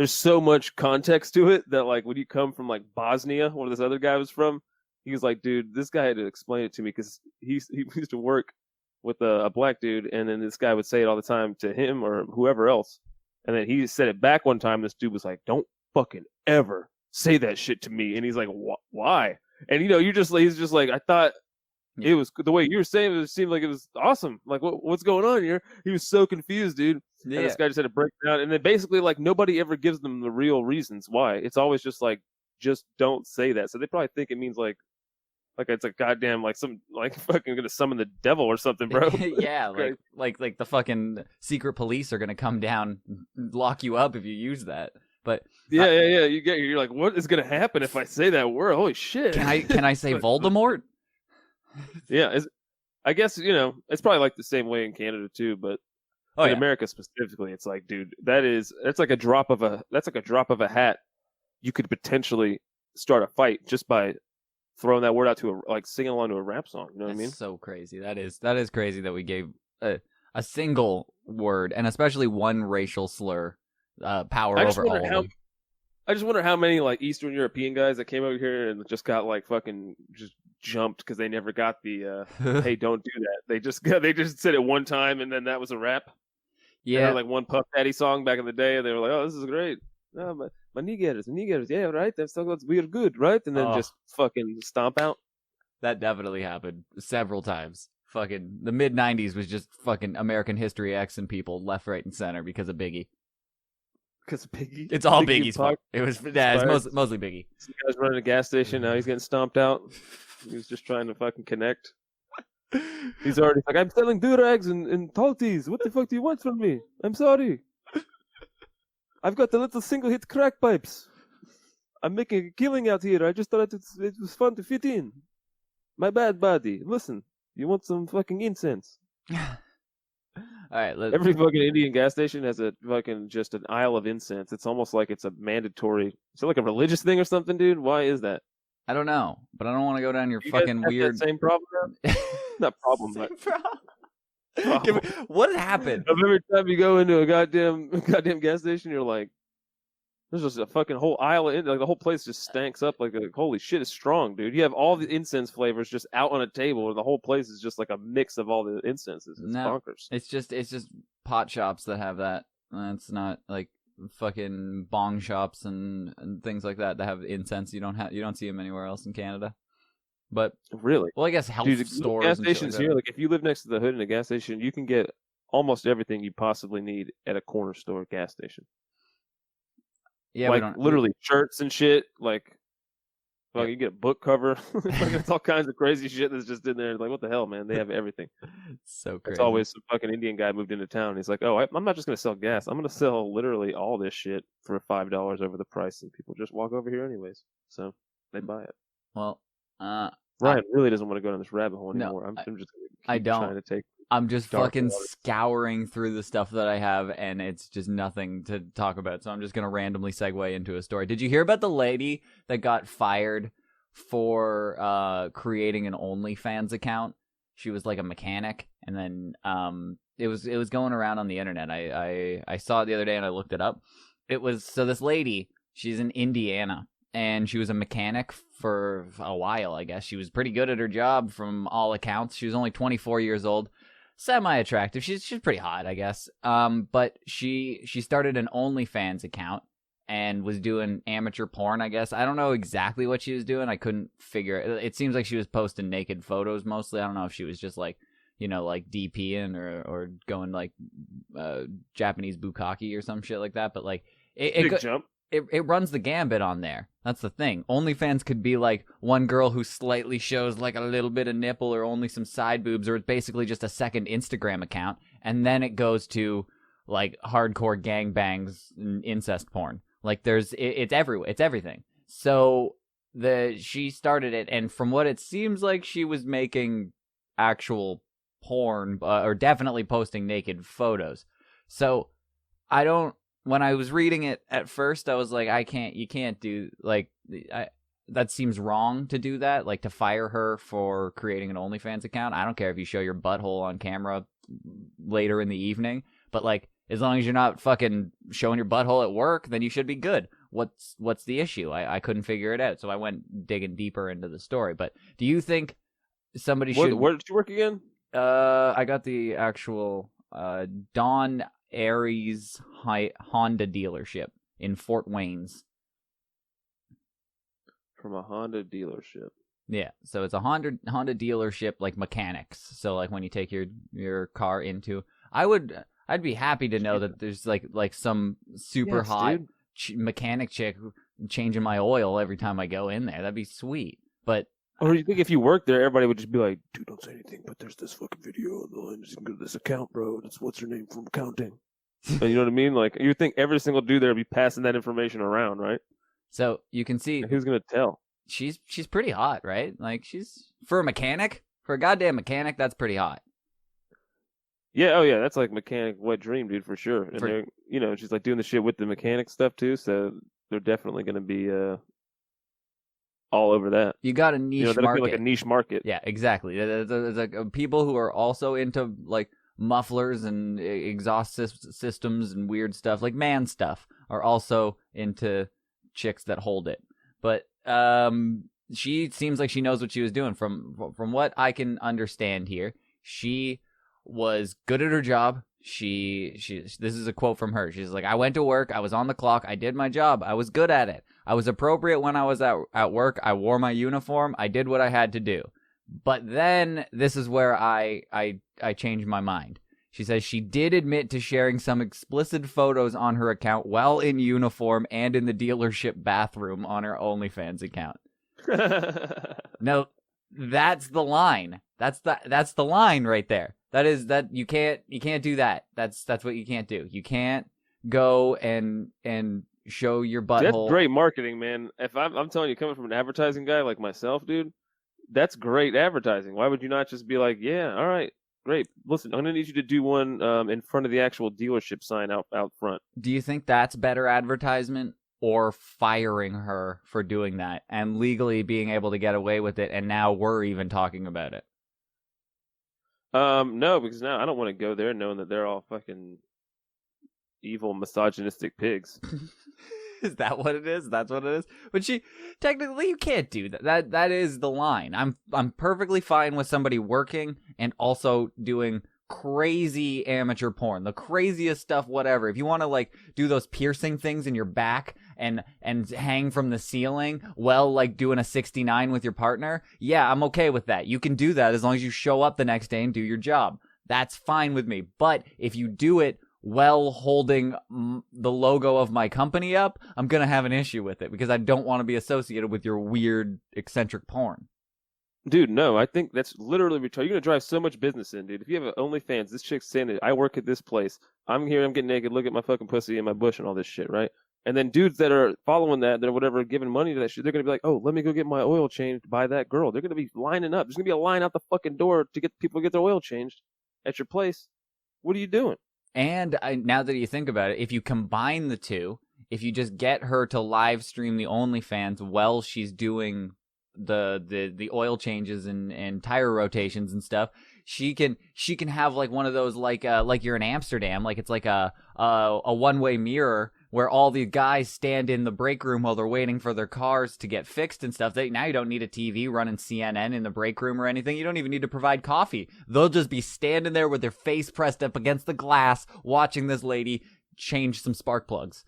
so much context to it that, like, when you come from, like, Bosnia, where this other guy was from, he was like, dude, this guy had to explain it to me because he used to work with a black dude, and then this guy would say it all the time to him or whoever else. And then he said it back one time. This dude was like, don't fucking ever say that shit to me. And he's like, why? And, he's just like, I thought it was the way you were saying it seemed like it was awesome. Like, what's going on here? He was so confused, dude. Yeah. And this guy just had to break it down. And then basically, like, nobody ever gives them the real reasons why. It's always just like, just don't say that. So they probably think it means like it's a goddamn like some like fucking gonna summon the devil or something, bro. Yeah, like the fucking secret police are gonna come down, and lock you up if you use that. But yeah. You're like, what is gonna happen if I say that word? Holy shit! Can I say Voldemort? Yeah, I guess it's probably like the same way in Canada too, but in America specifically, it's like, dude, that's like a drop of a hat. You could potentially start a fight just by throwing that word out to singing along to a rap song. You know what I mean? So crazy. That is crazy that we gave a single word and especially one racial slur power over all of them. I just wonder how many like Eastern European guys that came over here and just got like fucking just jumped because they never got the hey, don't do that. They just said it one time and then that was a wrap. They heard like one Puff Daddy song back in the day and they were like, oh, this is great. Oh, my niggers, yeah, right. That's we're good, right? And then just fucking stomp out. That definitely happened several times. Fucking the mid '90s was just fucking American History X and people left, right, and center because of Biggie. Because of Biggie. It's all Biggie's fault. It was it's mostly Biggie. Some guy's running a gas station now. He's getting stomped out. He was just trying to fucking connect. He's already like, I'm selling durags and talties. What the fuck do you want from me? I'm sorry. I've got the little single hit crack pipes. I'm making a killing out here. I just thought it was fun to fit in. My bad, buddy. Listen, you want some fucking incense? All right. Every fucking Indian gas station has a fucking just an aisle of incense. It's almost like it's a mandatory. Is it like a religious thing or something, dude? Why is that? I don't know, but I don't want to go down your you fucking guys have weird. That same problem. Not problem, but. What happened? Every time you go into a goddamn gas station, you're like, there's just a fucking whole aisle of like the whole place just stanks up like holy shit, it's strong, dude. You have all the incense flavors just out on a table, and the whole place is just like a mix of all the incenses. It's bonkers. It's just pot shops that have that. It's not like fucking bong shops and things like that have incense. You don't see them anywhere else in Canada. But really, well, I guess health stores. Gas stations here, like if you live next to the hood in a gas station, you can get almost everything you possibly need at a corner store gas station. Yeah, like literally shirts and shit. Like you get a book cover. It's all kinds of crazy shit that's just in there. Like what the hell, man? They have everything. So crazy. It's always some fucking Indian guy moved into town. He's like, oh, I'm not just gonna sell gas. I'm gonna sell literally all this shit for $5 over the price, and people just walk over here anyways. So they buy it. Well, Ryan really doesn't want to go down this rabbit hole anymore. No, I'm just I don't. trying to take. I'm just fucking waters. scouring through the stuff that I have, and it's just nothing to talk about. So I'm just gonna randomly segue into a story. Did you hear about the lady that got fired for creating an OnlyFans account? She was like a mechanic, and then it was going around on the internet. I saw it the other day, and I looked it up. It was so this lady, she's in Indiana. And she was a mechanic for a while, I guess. She was pretty good at her job from all accounts. She was only 24 years old. Semi-attractive. She's pretty hot, I guess. But she started an OnlyFans account and was doing amateur porn, I guess. I don't know exactly what she was doing. I couldn't figure it. It seems like she was posting naked photos mostly. I don't know if she was just like, like DPing or going like Japanese bukkake or some shit like that. But like Big jump. It runs the gambit on there. That's the thing. OnlyFans could be like one girl who slightly shows like a little bit of nipple or only some side boobs, or it's basically just a second Instagram account, and then it goes to like hardcore gangbangs and incest porn. Like it's everywhere. It's everything. So she started it, and from what it seems like, she was making actual porn or definitely posting naked photos. So when I was reading it at first, I was like, you can't do, like, that seems wrong to do that, like to fire her for creating an OnlyFans account. I don't care if you show your butthole on camera later in the evening, but like, as long as you're not fucking showing your butthole at work, then you should be good. What's the issue? I couldn't figure it out, so I went digging deeper into the story. But do you think somebody should... Where did you work again? I got the actual Don Aries Honda dealership in Fort Wayne's. From a Honda dealership. Yeah, so it's a Honda dealership, like mechanics. So like when you take your car into, I'd be happy to know that there's like some super hot mechanic chick changing my oil every time I go in there. That'd be sweet. But or you think if you worked there, everybody would just be like, dude, don't say anything, but there's this fucking video on the line. You can go to this account, bro. That's what's her name from accounting. And you know what I mean? Like, you think every single dude there would be passing that information around, right? So you can see... Like, who's going to tell? She's pretty hot, right? Like, for a mechanic, for a goddamn mechanic, that's pretty hot. Yeah, oh yeah, that's like mechanic wet dream, dude, for sure. And she's like doing the shit with the mechanic stuff too, so they're definitely going to be all over that. You got a niche market. Be like a niche market. Yeah, exactly. There's like people who are also into like mufflers and exhaust systems and weird stuff, like man stuff, are also into chicks that hold it. But she seems like she knows what she was doing. From what I can understand here, she was good at her job. This is a quote from her. She's like, I went to work, I was on the clock, I did my job, I was good at it. I was appropriate when I was at work, I wore my uniform, I did what I had to do. But then this is where I changed my mind. She says she did admit to sharing some explicit photos on her account while in uniform and in the dealership bathroom on her OnlyFans account. No, that's the line. That's the line right there. That you can't do that. That's what you can't do. You can't go and show your butthole. That's great marketing, man. If I'm telling you, coming from an advertising guy like myself, dude, that's great advertising. Why would you not just be like, yeah, all right, great. Listen, I'm gonna need you to do one in front of the actual dealership sign out front. Do you think that's better advertisement, or firing her for doing that and legally being able to get away with it, and now we're even talking about it? No, because now I don't want to go there knowing that they're all fucking evil, misogynistic pigs. Is that what it is? That's what it is. But technically, you can't do that. That is the line. I'm perfectly fine with somebody working and also doing crazy amateur porn, the craziest stuff, whatever. If you want to like do those piercing things in your back and hang from the ceiling while like doing a 69 with your partner, yeah, I'm okay with that. You can do that as long as you show up the next day and do your job. That's fine with me. But if you do it while holding the logo of my company up, I'm gonna have an issue with it because I don't want to be associated with your weird eccentric porn. Dude, no, I think that's literally retarded. You're gonna drive so much business in, dude. If you have an OnlyFans, this chick's saying that I work at this place. I'm here, I'm getting naked, look at my fucking pussy and my bush and all this shit, right? And then dudes that are following that, or whatever, giving money to that shit, they're gonna be like, oh, let me go get my oil changed by that girl. They're gonna be lining up. There's gonna be a line out the fucking door to get people to get their oil changed at your place. What are you doing? And now that you think about it, if you combine the two, if you just get her to live stream the OnlyFans while she's doing the oil changes and tire rotations and stuff, she can have like one of those like you're in Amsterdam, like it's like a one-way mirror where all the guys stand in the break room while they're waiting for their cars to get fixed and stuff. Now you don't need a TV running CNN in the break room or anything. You don't even need to provide coffee. They'll just be standing there with their face pressed up against the glass watching this lady change some spark plugs.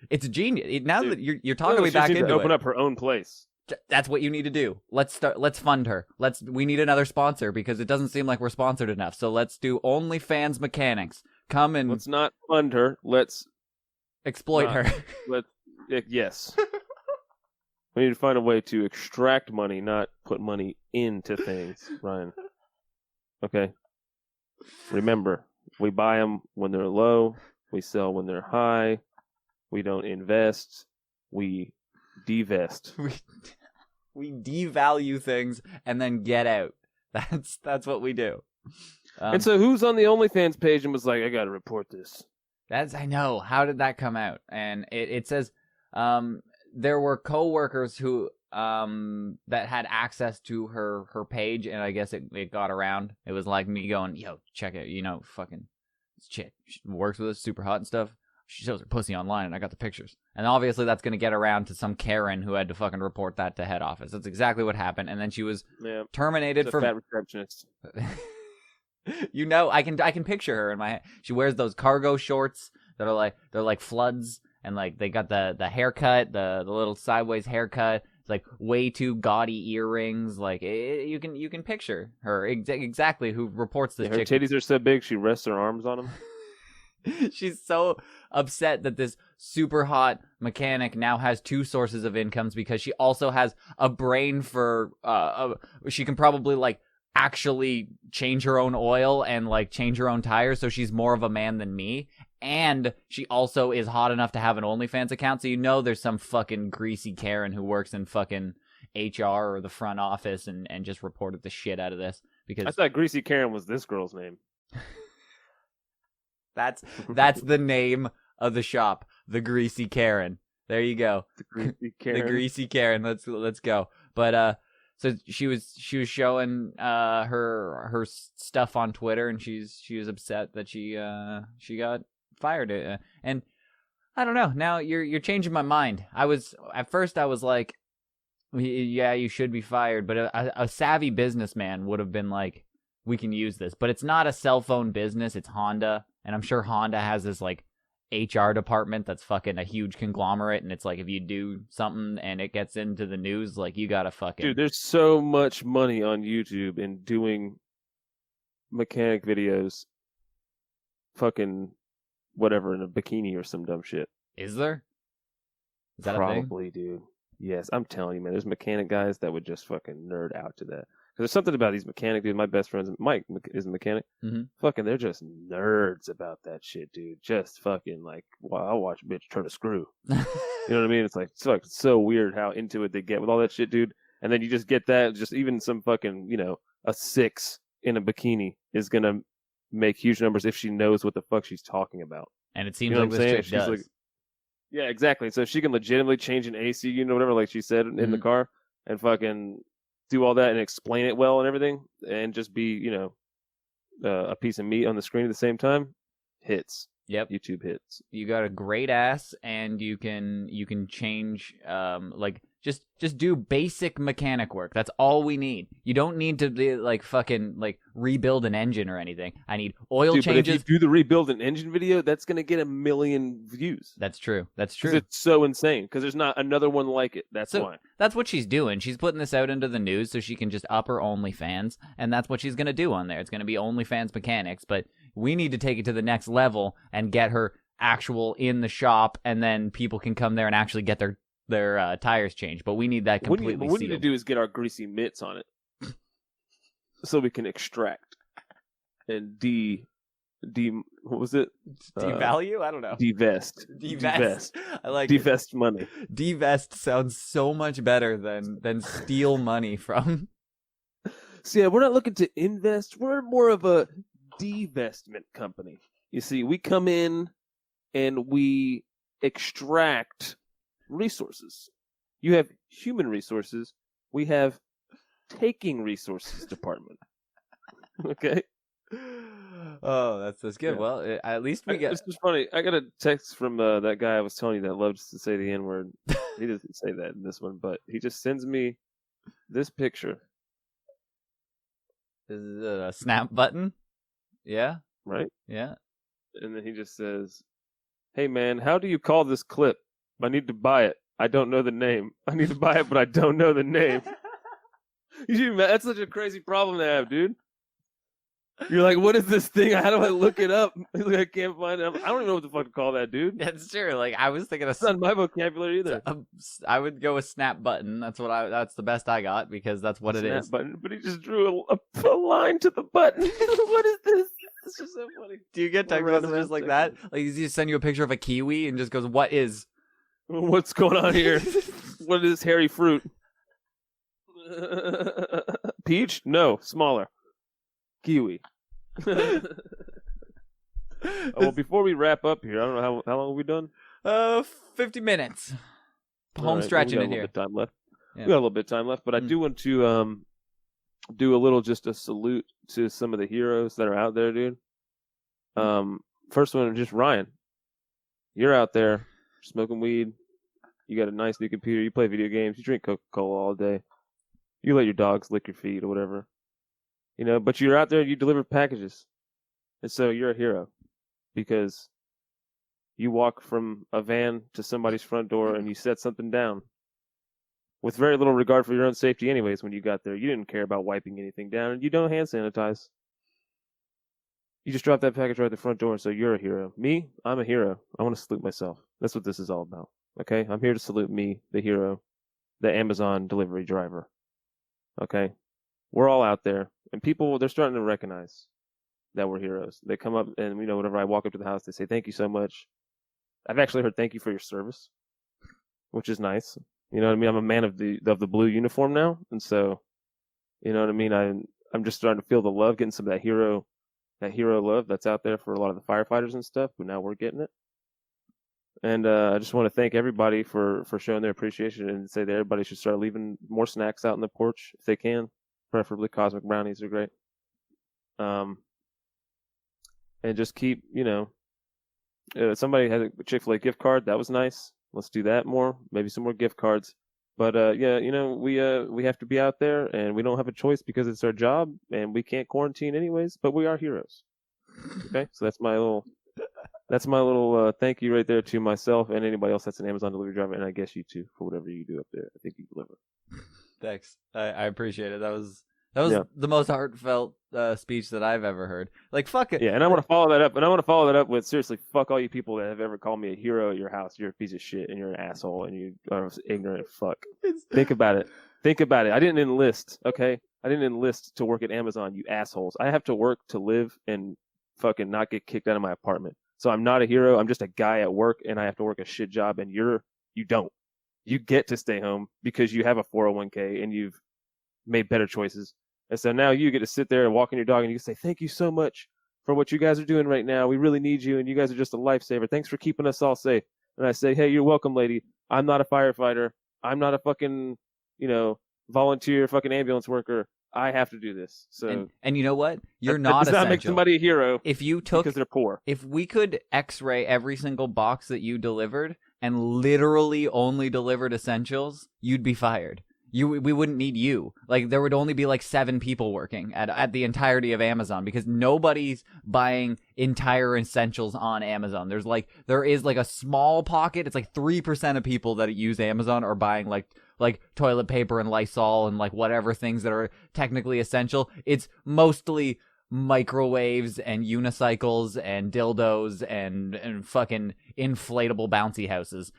It's genius. Now that you're talking me back into it. Open up her own place. That's what you need to do. Let's fund her. We need another sponsor because it doesn't seem like we're sponsored enough. So let's do OnlyFans mechanics. Come and let's not fund her. Let's exploit her. Yes. We need to find a way to extract money, not put money into things, Ryan. Okay. Remember, we buy them when they're low. We sell when they're high. We don't invest. We divest. We devalue things and then get out. That's what we do. And so who's on the OnlyFans page and was like, I got to report this? I know. How did that come out? And it says there were coworkers who that had access to her page, and I guess it got around. It was like me going, yo, check it, fucking this chick. She works with us, super hot and stuff. She shows her pussy online, and I got the pictures. And obviously that's going to get around to some Karen who had to fucking report that to head office. That's exactly what happened. And then she was terminated for from... fat receptionist. I can picture her in my head. She wears those cargo shorts that are they're like floods, and like they got the haircut, the little sideways haircut. It's like way too gaudy earrings. Like you can picture her exactly who reports this. Her chick. titties are so big she rests her arms on them. She's so upset that this super hot mechanic now has two sources of incomes because she also has a brain for she can probably like actually change her own oil and like change her own tires, so she's more of a man than me. And she also is hot enough to have an OnlyFans account, so there's some fucking greasy Karen who works in fucking HR or the front office and just reported the shit out of this. Because I thought Greasy Karen was this girl's name. That's the name of the shop, the Greasy Karen. There you go. The Greasy Karen. The Greasy Karen. Let's go. But so she was showing her stuff on Twitter, and she was upset that she got fired. And I don't know. Now you're changing my mind. At first I was like, yeah, you should be fired. But a savvy businessman would have been like, we can use this. But it's not a cell phone business. It's Honda, and I'm sure Honda has this like HR department that's fucking a huge conglomerate, and it's like if you do something and it gets into the news, like you gotta fucking Dude, there's so much money on YouTube in doing mechanic videos, fucking whatever, in a bikini or some dumb shit. Is there? Is that Probably, a thing? dude. Yes, I'm telling you, man. There's mechanic guys that would just fucking nerd out to that. Because there's something about these mechanic dudes. My best friend, Mike, is a mechanic. Mm-hmm. Fucking, they're just nerds about that shit, dude. Just fucking like, wow, I'll watch a bitch turn a screw. You know what I mean? It's like, it's fucking so weird how into it they get with all that shit, dude. And then you just get that, just even some fucking, a 6 in a bikini is gonna make huge numbers if she knows what the fuck she's talking about. And it seems You know like what I'm this saying? chick She's does. like, yeah, exactly. So she can legitimately change an AC unit, whatever, like she said, in the car, and fucking do all that and explain it well and everything, and just be, a piece of meat on the screen at the same time. Hits. Yep. YouTube hits. You got a great ass, and you can change, like just do basic mechanic work. That's all we need. You don't need to be like fucking like rebuild an engine or anything. I need oil Dude, changes. but if you do the rebuild an engine video, that's gonna get 1 million views. That's true. That's 'Cause true. it's so insane. Because there's not another one like it. That's why. That's what she's doing. She's putting this out into the news so she can just up her OnlyFans, and that's what she's gonna do on there. It's gonna be OnlyFans mechanics, but we need to take it to the next level and get her actual in the shop, and then people can come there and actually get their tires changed. But we need that completely What we need to sealed. do is get our greasy mitts on it, so we can extract and what was it? Devalue? I don't know. Divest. Divest. I like Divest money. Divest sounds so much better than steal money from. So yeah, we're not looking to invest. We're more of a divestment company. You see, we come in and we extract resources. You have human resources. We have taking resources department. Okay. Oh, that's good. Yeah. Well, at least we get. It's just funny. I got a text from that guy I was telling you that loves to say the N-word. He doesn't say that in this one, but he just sends me this picture. Is it a snap button? Yeah. Right? Yeah. And then he just says, "Hey man, how do you call this clip? I need to buy it. I don't know the name. I need to buy it, but I don't know the name." That's such a crazy problem to have, dude. You're like, what is this thing? How do I look it up? I can't find it. I don't even know what the fuck to call that, dude. That's true. Like I was thinking of. It's not in my vocabulary either. I would go with snap button. That's the best I got because that's what it Snap is. button, but he just drew a line to the button. What is this? It's just so funny. Do you get text messages like that? Like he just send you a picture of a kiwi and just goes, "What is? What's going on here? What is hairy fruit? Peach? No, smaller. Kiwi." Well, before we wrap up here, I don't know how long have we done? 50 minutes. All Home right, stretching we got in a here. little bit of time left. Yeah. We got a little bit of time left, but I do want to do a little just a salute to some of the heroes that are out there, dude. First one, just Ryan. You're out there smoking weed. You got a nice new computer. You play video games. You drink Coca-Cola all day. You let your dogs lick your feet or whatever. But you're out there and you deliver packages. And so you're a hero because you walk from a van to somebody's front door and you set something down with very little regard for your own safety anyways when you got there. You didn't care about wiping anything down, and you don't hand sanitize. You just drop that package right at the front door, and so you're a hero. Me, I'm a hero. I want to salute myself. That's what this is all about. Okay? I'm here to salute me, the hero, the Amazon delivery driver. Okay? We're all out there, and people, they're starting to recognize that we're heroes. They come up, and whenever I walk up to the house, they say, "Thank you so much." I've actually heard "thank you for your service," which is nice. You know what I mean? I'm a man of the blue uniform now, and so, you know what I mean? I'm just starting to feel the love, getting some of that hero love that's out there for a lot of the firefighters and stuff, but now we're getting it. And I just want to thank everybody for showing their appreciation and say that everybody should start leaving more snacks out on the porch if they can. Preferably cosmic brownies are great. And just keep, Somebody had a Chick-fil-A gift card. That was nice. Let's do that more. Maybe some more gift cards. But yeah, we have to be out there, and we don't have a choice because it's our job, and we can't quarantine anyways. But we are heroes. Okay, so that's my little thank you right there to myself and anybody else that's an Amazon delivery driver, and I guess you too for whatever you do up there. I think you deliver. Thanks. I appreciate it. That was Yeah. the most heartfelt speech that I've ever heard. Like, fuck it. Yeah, and I want to follow that up. With seriously, fuck all you people that have ever called me a hero at your house. You're a piece of shit, and you're an asshole, and you are ignorant. Fuck. Think about it. I didn't enlist. Okay, I didn't enlist to work at Amazon. You assholes. I have to work to live and fucking not get kicked out of my apartment. So I'm not a hero. I'm just a guy at work, and I have to work a shit job, and you don't. You get to stay home because you have a 401k and you've made better choices. And so now you get to sit there and walk in your dog, and you can say, thank you so much for what you guys are doing right now. We really need you, and you guys are just a lifesaver. Thanks for keeping us all safe. And I say, hey, you're welcome, lady. I'm not a firefighter. I'm not a fucking, volunteer fucking ambulance worker. I have to do this. So and you know what? You're that not does not make essential. somebody a hero If you because they're poor. if we could X-ray every single box that you delivered and literally only delivered essentials, you'd be fired. We wouldn't need you. Like, there would only be like 7 people working at the entirety of Amazon because nobody's buying entire essentials on Amazon. There is a small pocket. It's like 3% of people that use Amazon are buying like toilet paper and Lysol and like whatever things that are technically essential. It's mostly microwaves and unicycles and dildos and fucking inflatable bouncy houses.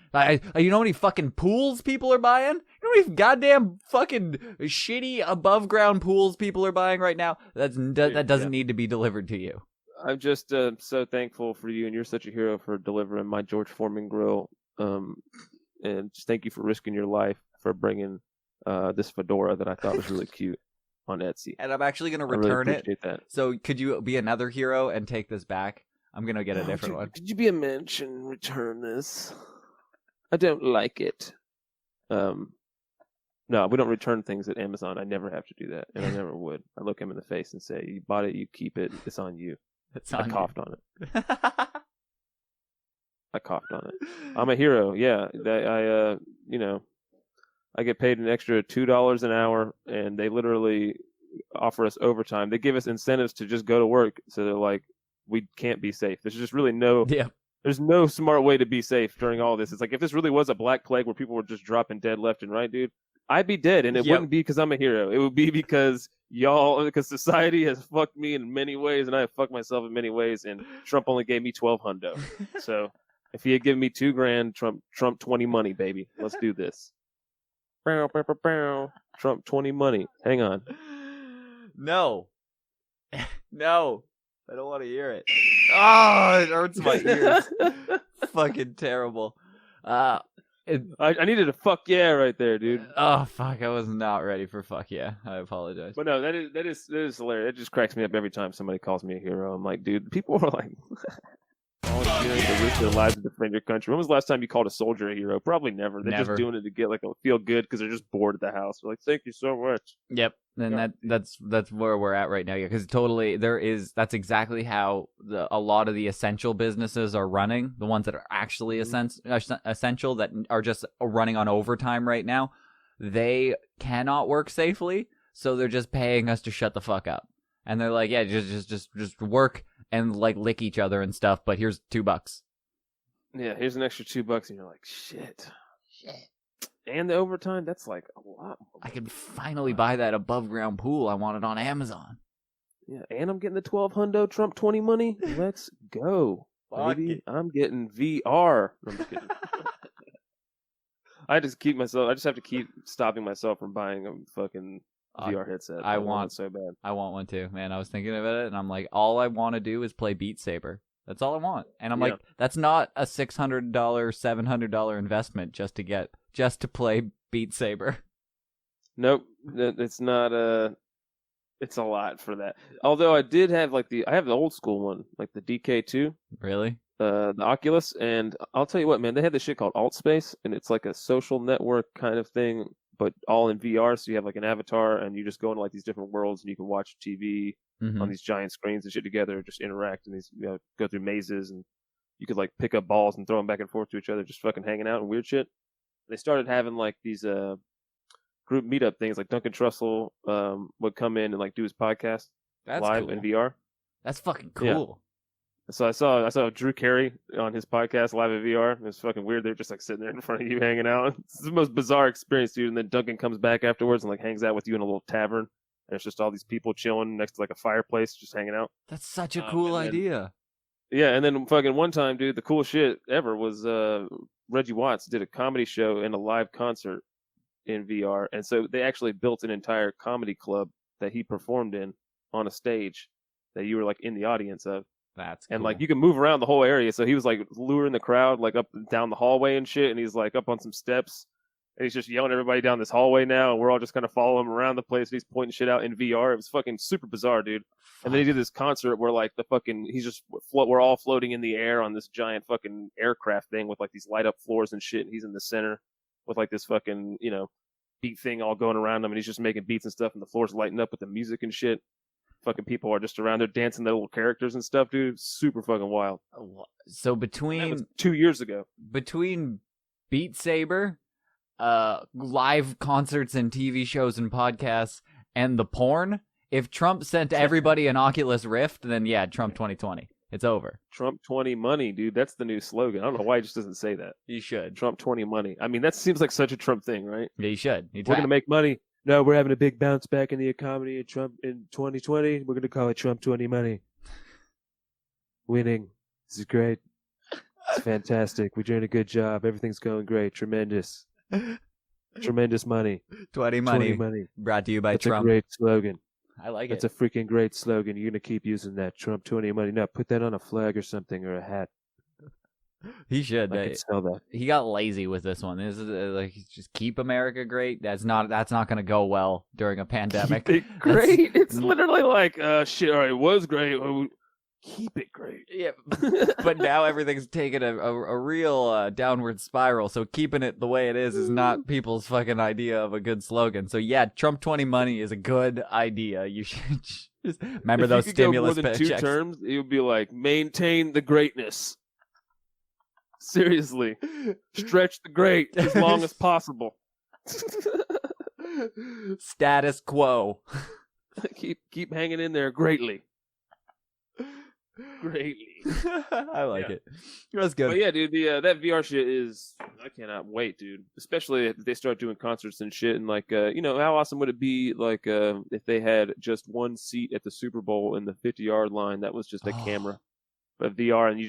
You know how many fucking pools people are buying? You know how many goddamn fucking shitty above ground pools people are buying right now? That doesn't need to be delivered to you. I'm just so thankful for you, and you're such a hero for delivering my George Foreman grill. And just thank you for risking your life for bringing this fedora that I thought was really cute on Etsy. And I'm actually going to I really return it. appreciate that. So could you be another hero and take this back? I'm going to get a different one. Could you be a mensch and return this? I don't like it. No, we don't return things at Amazon. I never have to do that, and I never would. I look him in the face and say, you bought it, you keep it, it's on you. I coughed on it. I coughed on it. I'm a hero. Yeah, I get paid an extra $2 an hour, and they literally offer us overtime. They give us incentives to just go to work. So they're like, we can't be safe. There's just really there's no smart way to be safe during all this. It's like, if this really was a black plague where people were just dropping dead left and right, dude, I'd be dead. And it wouldn't be because I'm a hero. It would be because society has fucked me in many ways, and I have fucked myself in many ways, and Trump only gave me 12 hundo. So if he had given me $2,000, Trump 20 money, baby. Let's do this. Trump 20 money. Hang on. No. No. I don't want to hear it. Oh, it hurts my ears. Fucking terrible. I needed a fuck yeah right there, dude. Oh fuck, I was not ready for fuck yeah. I apologize. But no, that is hilarious. It just cracks me up every time somebody calls me a hero. I'm like, dude, people are like volunteering to risk their lives to defend your country. When was the last time you called a soldier a hero? Probably never. They're just doing it to get feel good because they're just bored at the house. They're like, thank you so much. Yep. And that's where we're at right now. Yeah, because totally that's exactly how a lot of the essential businesses are running. The ones that are actually essential that are just running on overtime right now. They cannot work safely, so they're just paying us to shut the fuck up. And they're like, yeah, just work and lick each other and stuff, but here's $2. Yeah, here's an extra $2, and you're like, shit. And the overtime, that's like a lot more. I can finally buy that above ground pool I wanted on Amazon. Yeah, and I'm getting the 12 hundo Trump 20 money. Let's go, baby. I'm getting VR. I'm just kidding. I just have to keep stopping myself from buying a fucking VR headset. I want it so bad. I want one too, man. I was thinking about it, and I'm like, all I want to do is play Beat Saber. That's all I want. And I'm like, that's not a $600, $700 investment just to play Beat Saber. Nope, it's not. It's a lot for that. Although I did have I have the old school one, like the DK2. Really? The Oculus, and I'll tell you what, man, they had this shit called AltSpace, and it's like a social network kind of thing, but all in VR. So you have like an avatar, and you just go into like these different worlds, and you can watch TV on these giant screens and shit together, just interact, and these go through mazes, and you could like pick up balls and throw them back and forth to each other, just fucking hanging out and weird shit. They started having like these group meetup things. Like Duncan Trussell would come in and like do his podcast live in VR. That's fucking cool. So I saw Drew Carey on his podcast live in VR. It was fucking weird. They're just like sitting there in front of you hanging out. It's the most bizarre experience, dude. And then Duncan comes back afterwards and like hangs out with you in a little tavern. And it's just all these people chilling next to like a fireplace, just hanging out. That's such a cool idea. Yeah, and then fucking one time, dude, the coolest shit ever was Reggie Watts did a comedy show and a live concert in VR. And so they actually built an entire comedy club that he performed in on a stage that you were like in the audience of. That's cool. And like you can move around the whole area. So he was like luring the crowd like up and down the hallway and shit. And he's like up on some steps. And he's just yelling at everybody down this hallway now. And we're all just kind of following him around the place. And he's pointing shit out in VR. It was fucking super bizarre, dude. And then he did this concert where like we're all floating in the air on this giant fucking aircraft thing with like these light up floors and shit. And he's in the center with like this fucking, beat thing all going around him. And he's just making beats and stuff. And the floor's lighting up with the music and shit. Fucking people are just around there dancing their little characters and stuff, dude. Super fucking wild. So That was between 2 years ago. Beat Saber, live concerts and TV shows and podcasts, and the porn, if Trump sent everybody an Oculus Rift, then yeah, Trump 2020. It's over. Trump 20 money, dude. That's the new slogan. I don't know why he just doesn't say that. You should. Trump 20 money. I mean, that seems like such a Trump thing, right? Yeah, you should. We're going to make money. No, we're having a big bounce back in the economy in Trump in 2020. We're going to call it Trump 20 money. Winning. This is great. It's fantastic. We're doing a good job. Everything's going great. Tremendous. Tremendous money. 20 money. 20 money. Brought to you by That's Trump. a great slogan. I like That's it. a freaking great slogan. You're going to keep using that. Trump 20 money. No, put that on a flag or something or a hat. He should. I could sell that. He got lazy with this one. This is like just keep America great. That's not going to go well during a pandemic. Keep it great. It's literally like, shit. All right, it was great. Keep it great. Yeah, but now everything's taken a real downward spiral. So keeping it the way it is not people's fucking idea of a good slogan. So yeah, Trump 20 money is a good idea. You should just remember those stimulus go more than 2 checks. terms. It would be like maintain the greatness. Seriously, stretch the great as long as possible. Status quo. keep hanging in there greatly. I like it. That's good. But yeah, dude, that VR shit is, I cannot wait, dude. Especially if they start doing concerts and shit, and like, how awesome would it be, like, if they had just one seat at the Super Bowl in the 50-yard line that was just a camera, of VR, and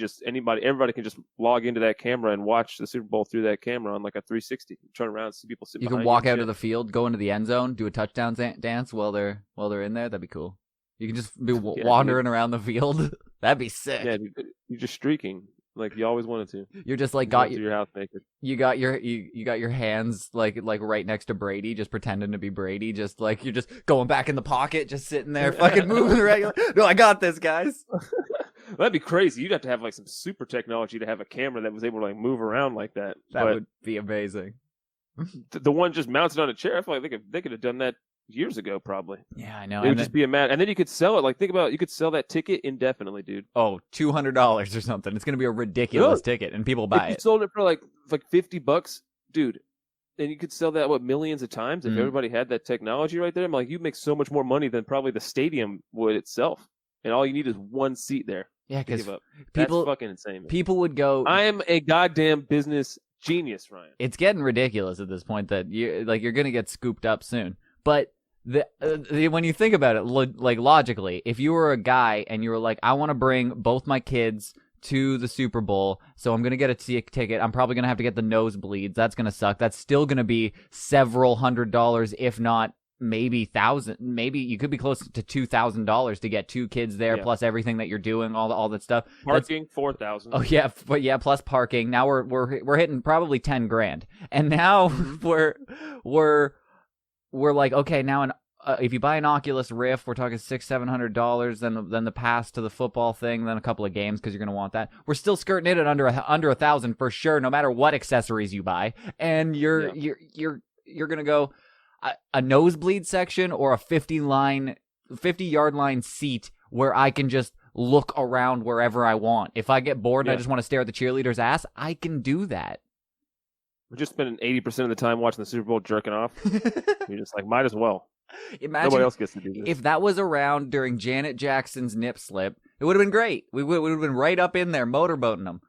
everybody can just log into that camera and watch the Super Bowl through that camera on like a 360. Turn around, and see people sitting. You can walk out of the field, go into the end zone, do a touchdown dance while they're in there. That'd be cool. You can just be wandering around the field. That'd be sick. Yeah, dude, you're just streaking like you always wanted to. You're just like your house naked. You got your hands like right next to Brady, just pretending to be Brady, just like you're just going back in the pocket, just sitting there, fucking moving around. No, I got this, guys. That'd be crazy. You'd have to have like some super technology to have a camera that was able to like move around like that. That would be amazing. The one just mounted on a chair. I feel like they could have done that years ago, probably. Yeah, I know. It would just be a and then you could sell it. Like, think about it. You could sell that ticket indefinitely, dude. Oh, $200 or something. It's gonna be a ridiculous ticket, and people buy if it. You sold it for like $50, dude. And you could sell that millions of times if everybody had that technology right there. I'm like, you'd make so much more money than probably the stadium would itself. And all you need is one seat there. Yeah, because people, that's fucking insane. Man. People would go. I am a goddamn business genius, Ryan. It's getting ridiculous at this point that you're gonna get scooped up soon. But when you think about it, logically, if you were a guy and you were like, I want to bring both my kids to the Super Bowl, so I'm gonna get a ticket. I'm probably gonna have to get the nosebleeds. That's gonna suck. That's still gonna be several $100s, if not maybe $1,000. Maybe you could be close to $2,000 to get 2 kids there, plus everything that you're doing, all that stuff. Parking, $4,000. Oh yeah, but yeah, plus parking. Now we're hitting probably $10,000, and now we're like, okay, now if you buy an Oculus Rift, we're talking $600-700. Then the pass to the football thing, then a couple of games because you're gonna want that. We're still skirting it at under $1,000 for sure, no matter what accessories you buy, and you're gonna go. A nosebleed section or a 50-yard line seat where I can just look around wherever I want. If I get bored and I Yeah. just want to stare at the cheerleader's ass, I can do that. We're just spending 80% of the time watching the Super Bowl jerking off. You're just like, might as well. Imagine Nobody else gets to do this. if that was around during Janet Jackson's nip slip. It would have been great. We would have been right up in there motorboating them.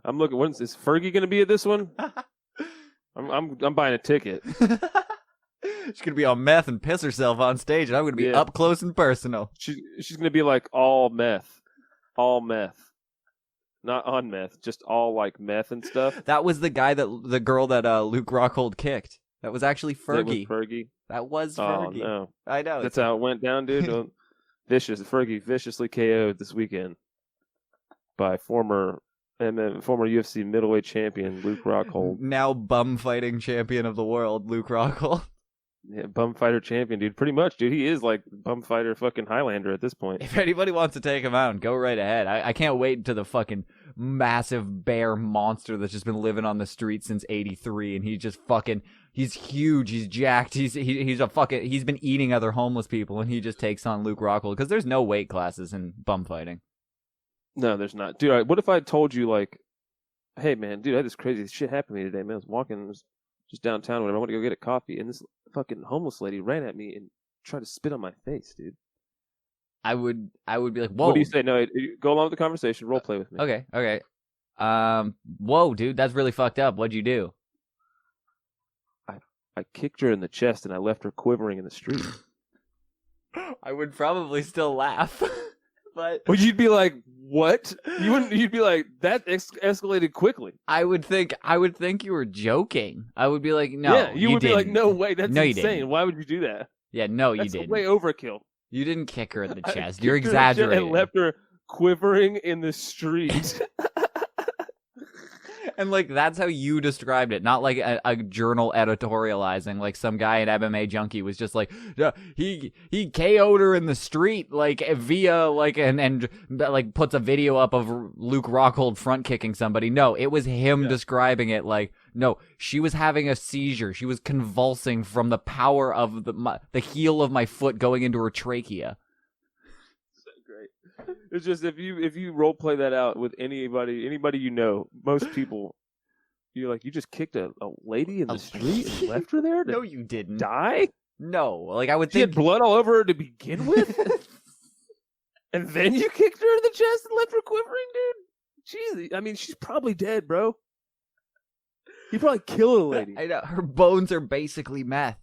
I'm looking. Is Fergie going to be at this one? I'm buying a ticket. She's gonna be on meth and piss herself on stage, and I'm gonna be Yeah. up close and personal. She's going to be like all meth, not on meth, just all like meth and stuff. That was the girl that Luke Rockhold kicked. That was actually Fergie. That was Fergie. That was Oh Fergie. no, I know. that's how it went down, dude. Fergie viciously KO'd this weekend by former UFC middleweight champion Luke Rockhold. Now bum fighting champion of the world, Luke Rockhold. Yeah, bum fighter champion, dude. Pretty much, dude. He is like bum fighter fucking Highlander at this point. If anybody wants to take him out, go right ahead. I can't wait until the fucking massive bear monster that's just been living on the street since '83, and he's huge, he's jacked, he's been eating other homeless people, and he just takes on Luke Rockhold because there's no weight classes in bum fighting. No, there's not, dude. What if I told you like, hey man, dude, I had this crazy shit happen to me today, man. I was walking just downtown, whatever. I went to go get a coffee, and this fucking homeless lady ran at me and tried to spit on my face, dude. I would be like, whoa. What do you say? No, go along with the conversation. Role play with me. Okay. Whoa, dude, that's really fucked up. What'd you do? I kicked her in the chest and I left her quivering in the street. I would probably still laugh, but Well, you'd be like, "What?" You wouldn't. You'd be like, "That escalated quickly." I would think you were joking. I would be like, no, yeah, you would be like, didn't. "No way, that's No, you insane. didn't. Why would you do that?" Yeah, no, you That's didn't. way overkill. You didn't kick her in the I chest. kicked You're her in the chest exaggerating. And left her quivering in the street. And like that's how you described it, not like a journal editorializing. Like some guy at MMA Junkie was just like, "Yeah, he KO'd her in the street, like via like and like puts a video up of Luke Rockhold front kicking somebody." No, it was him describing it like, no, she was having a seizure. She was convulsing from the power of the heel of my foot going into her trachea. Great. It's just if you role play that out with anybody you know, most people, you're like, you just kicked a lady in the street and left her there to No, you didn't. die? No, like I would She had think. blood all over her to begin with? And then you kicked her in the chest and left her quivering, dude? Jeez, I mean, she's probably dead, bro. You probably killed a lady. I know, her bones are basically meth.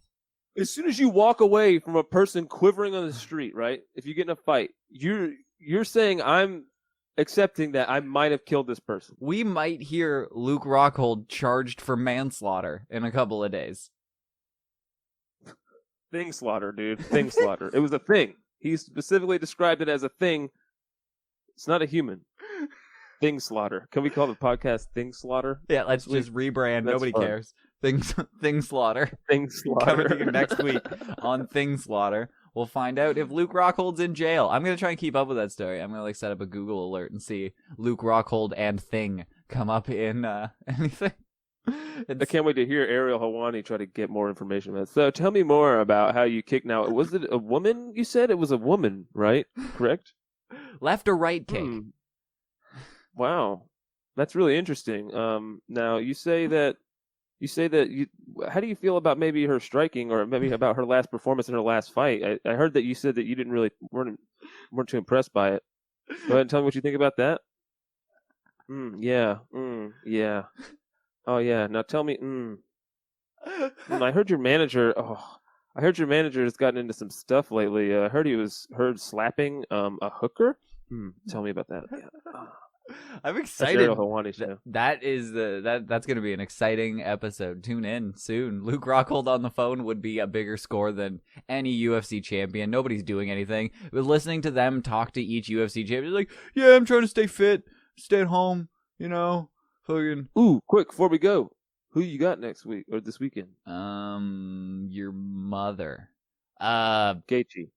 As soon as you walk away from a person quivering on the street, right? If you get in a fight, you're saying I'm accepting that I might have killed this person. We might hear Luke Rockhold charged for manslaughter in a couple of days. Thing slaughter, dude. Thing slaughter. It was a thing. He specifically described it as a thing. It's not a human. Thing slaughter. Can we call the podcast Thing Slaughter? Yeah, let's just rebrand. That's Nobody fun. cares. Thing slaughter. Thing slaughter. Coming to you next week on Thing Slaughter. We'll find out if Luke Rockhold's in jail. I'm gonna try and keep up with that story. I'm gonna like set up a Google alert and see Luke Rockhold and Thing come up in anything. I can't wait to hear Ariel Hawani try to get more information about it. So tell me more about how you kicked. Now, was it a woman? You said it was a woman, right? Correct? Left or right kick? Wow, that's really interesting. Now you say that you. How do you feel about maybe her striking, or maybe about her last performance in her last fight? I heard that you said that you didn't really weren't too impressed by it. Go ahead and tell me what you think about that. Yeah. Yeah. Oh yeah. Now tell me. I heard your manager. I heard your manager has gotten into some stuff lately. I heard he was slapping a hooker. Tell me about that. Yeah. I'm That's excited. Ariel Hawani show. That's going to be an exciting episode. Tune in soon. Luke Rockhold on the phone would be a bigger score than any UFC champion. Nobody's doing anything. But listening to them talk to each UFC champion, like, yeah, I'm trying to stay fit, stay at home, fucking. Ooh, quick before we go, who you got next week or this weekend? Your mother. Gaethje.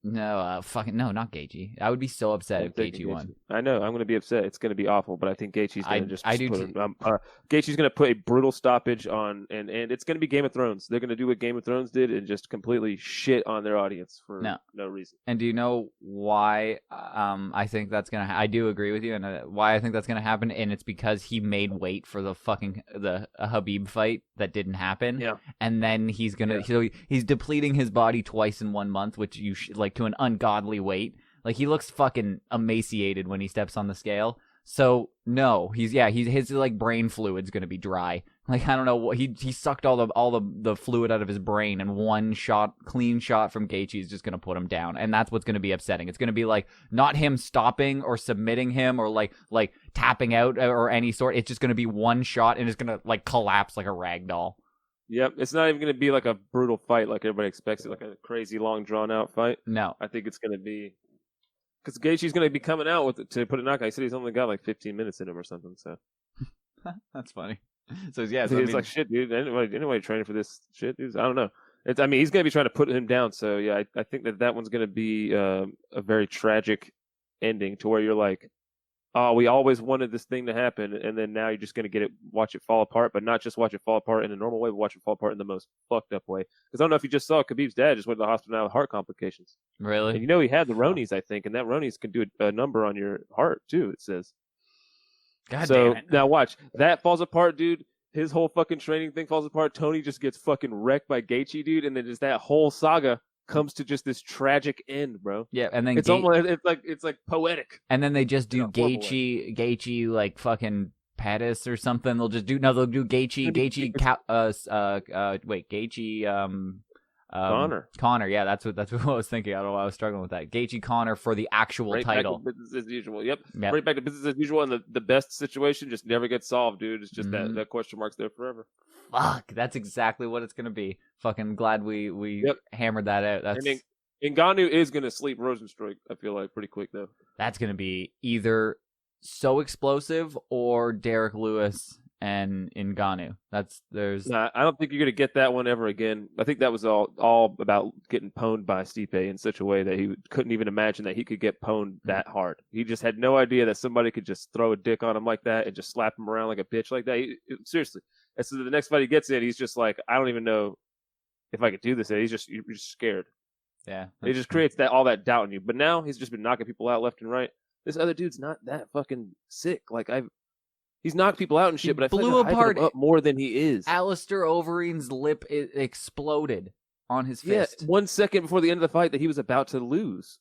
No, no, not Gaethje. I would be so upset I'm if taking Gaethje won. I know. I'm going to be upset. It's going to be awful, but I think Gaethje's going to just I do put too. Gaethje's going to put a brutal stoppage on, and it's going to be Game of Thrones. They're going to do what Game of Thrones did and just completely shit on their audience for no reason. And do you know why I think that's going to I do agree with you, and why I think that's going to happen, and it's because he made weight for the Habib fight that didn't happen. Yeah. And then he's going to so he's depleting his body twice in 1 month, which like to an ungodly weight. Like, he looks fucking emaciated when he steps on the scale. So no, his like brain fluid's gonna be dry. Like, I don't know, he sucked all the fluid out of his brain, and one clean shot from Gaethje is just gonna put him down, and that's what's gonna be upsetting. It's gonna be like not him stopping or submitting him or like tapping out or any sort. It's just gonna be one shot, and it's gonna like collapse like a rag doll. Yep, it's not even going to be like a brutal fight like everybody expects it, like a crazy long drawn out fight. No, I think it's going to be because Gaethje's going to be coming out with it to put a knockout. He said he's only got like 15 minutes in him or something. So that's funny. So yeah, it's like shit, dude. Anybody training for this shit, dude? I don't know. He's going to be trying to put him down. So yeah, I think that one's going to be a very tragic ending to where you're like, oh, we always wanted this thing to happen, and then now you're just going to watch it fall apart, but not just watch it fall apart in a normal way, but watch it fall apart in the most fucked up way. Because I don't know if you just saw Khabib's dad just went to the hospital now with heart complications. Really? And he had the Ronies, I think, and that Ronies can do a number on your heart, too, it says. God damn it. Now watch. That falls apart, dude. His whole fucking training thing falls apart. Tony just gets fucking wrecked by Gaethje, dude, and then just that whole saga comes to just this tragic end, bro. Yeah, and then it's almost it's like poetic. And then they just do Gaethje like fucking Pettis or something. They'll do Gaethje Connor. Yeah, that's what I was thinking. I don't know why I was struggling with that. Gaethje Connor for the actual title. Back to business as usual. Yep. Right back to business as usual, and the best situation just never gets solved, dude. It's just that question mark's there forever. Fuck, that's exactly what it's gonna be. Fucking glad we hammered that out. That's Ngannou is gonna sleep Rosenstruik, I feel like, pretty quick though. That's gonna be either so explosive or Derek Lewis and Ngannou. I don't think you're gonna get that one ever again. I think that was all about getting pwned by Stipe in such a way that he couldn't even imagine that he could get pwned that hard. He just had no idea that somebody could just throw a dick on him like that and just slap him around like a bitch like that. Seriously. And so the next fight he gets in, he's just like, I don't even know if I could do this. You're just scared. Yeah. It just creates all that doubt in you. But now he's just been knocking people out left and right. This other dude's not that fucking sick. Like he's knocked people out and shit, but I feel like hyping him up more than he is. Alistair Overeem's lip exploded on his fist. Yeah, 1 second before the end of the fight that he was about to lose.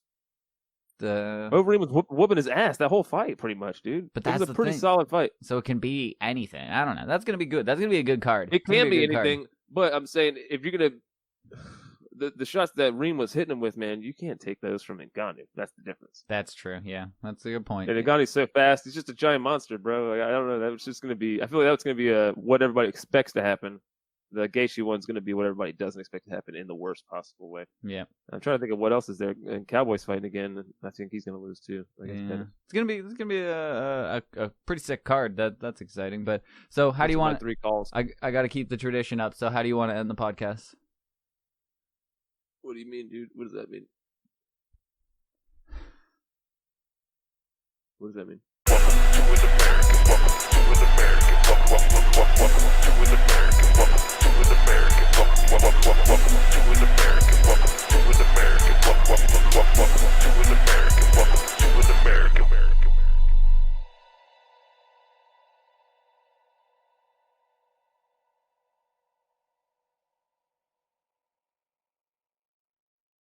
Overeem was whooping his ass that whole fight, pretty much, dude. But that's it was a pretty solid fight. So it can be anything. I don't know. That's gonna be good. That's gonna be a good card. It can be anything, but I'm saying if you're gonna the shots that Reem was hitting him with, man, you can't take those from Ngannou. That's the difference. That's true. Yeah, that's a good point. And Ngannou's so fast; he's just a giant monster, bro. Like, I don't know. That's just gonna be. I feel like that's gonna be what everybody expects to happen. The Gaethje one's going to be what everybody doesn't expect to happen in the worst possible way. Yeah. I'm trying to think of what else is there. And Cowboys fighting again. I think he's going to lose too. It's gonna be a pretty sick card. That's exciting. But so how do you want 3 calls? I got to keep the tradition up. So how do you want to end the podcast? What do you mean, dude? What does that mean? What does that mean? Welcome to America. Welcome to America. Welcome to America. Welcome to America. Welcome to America.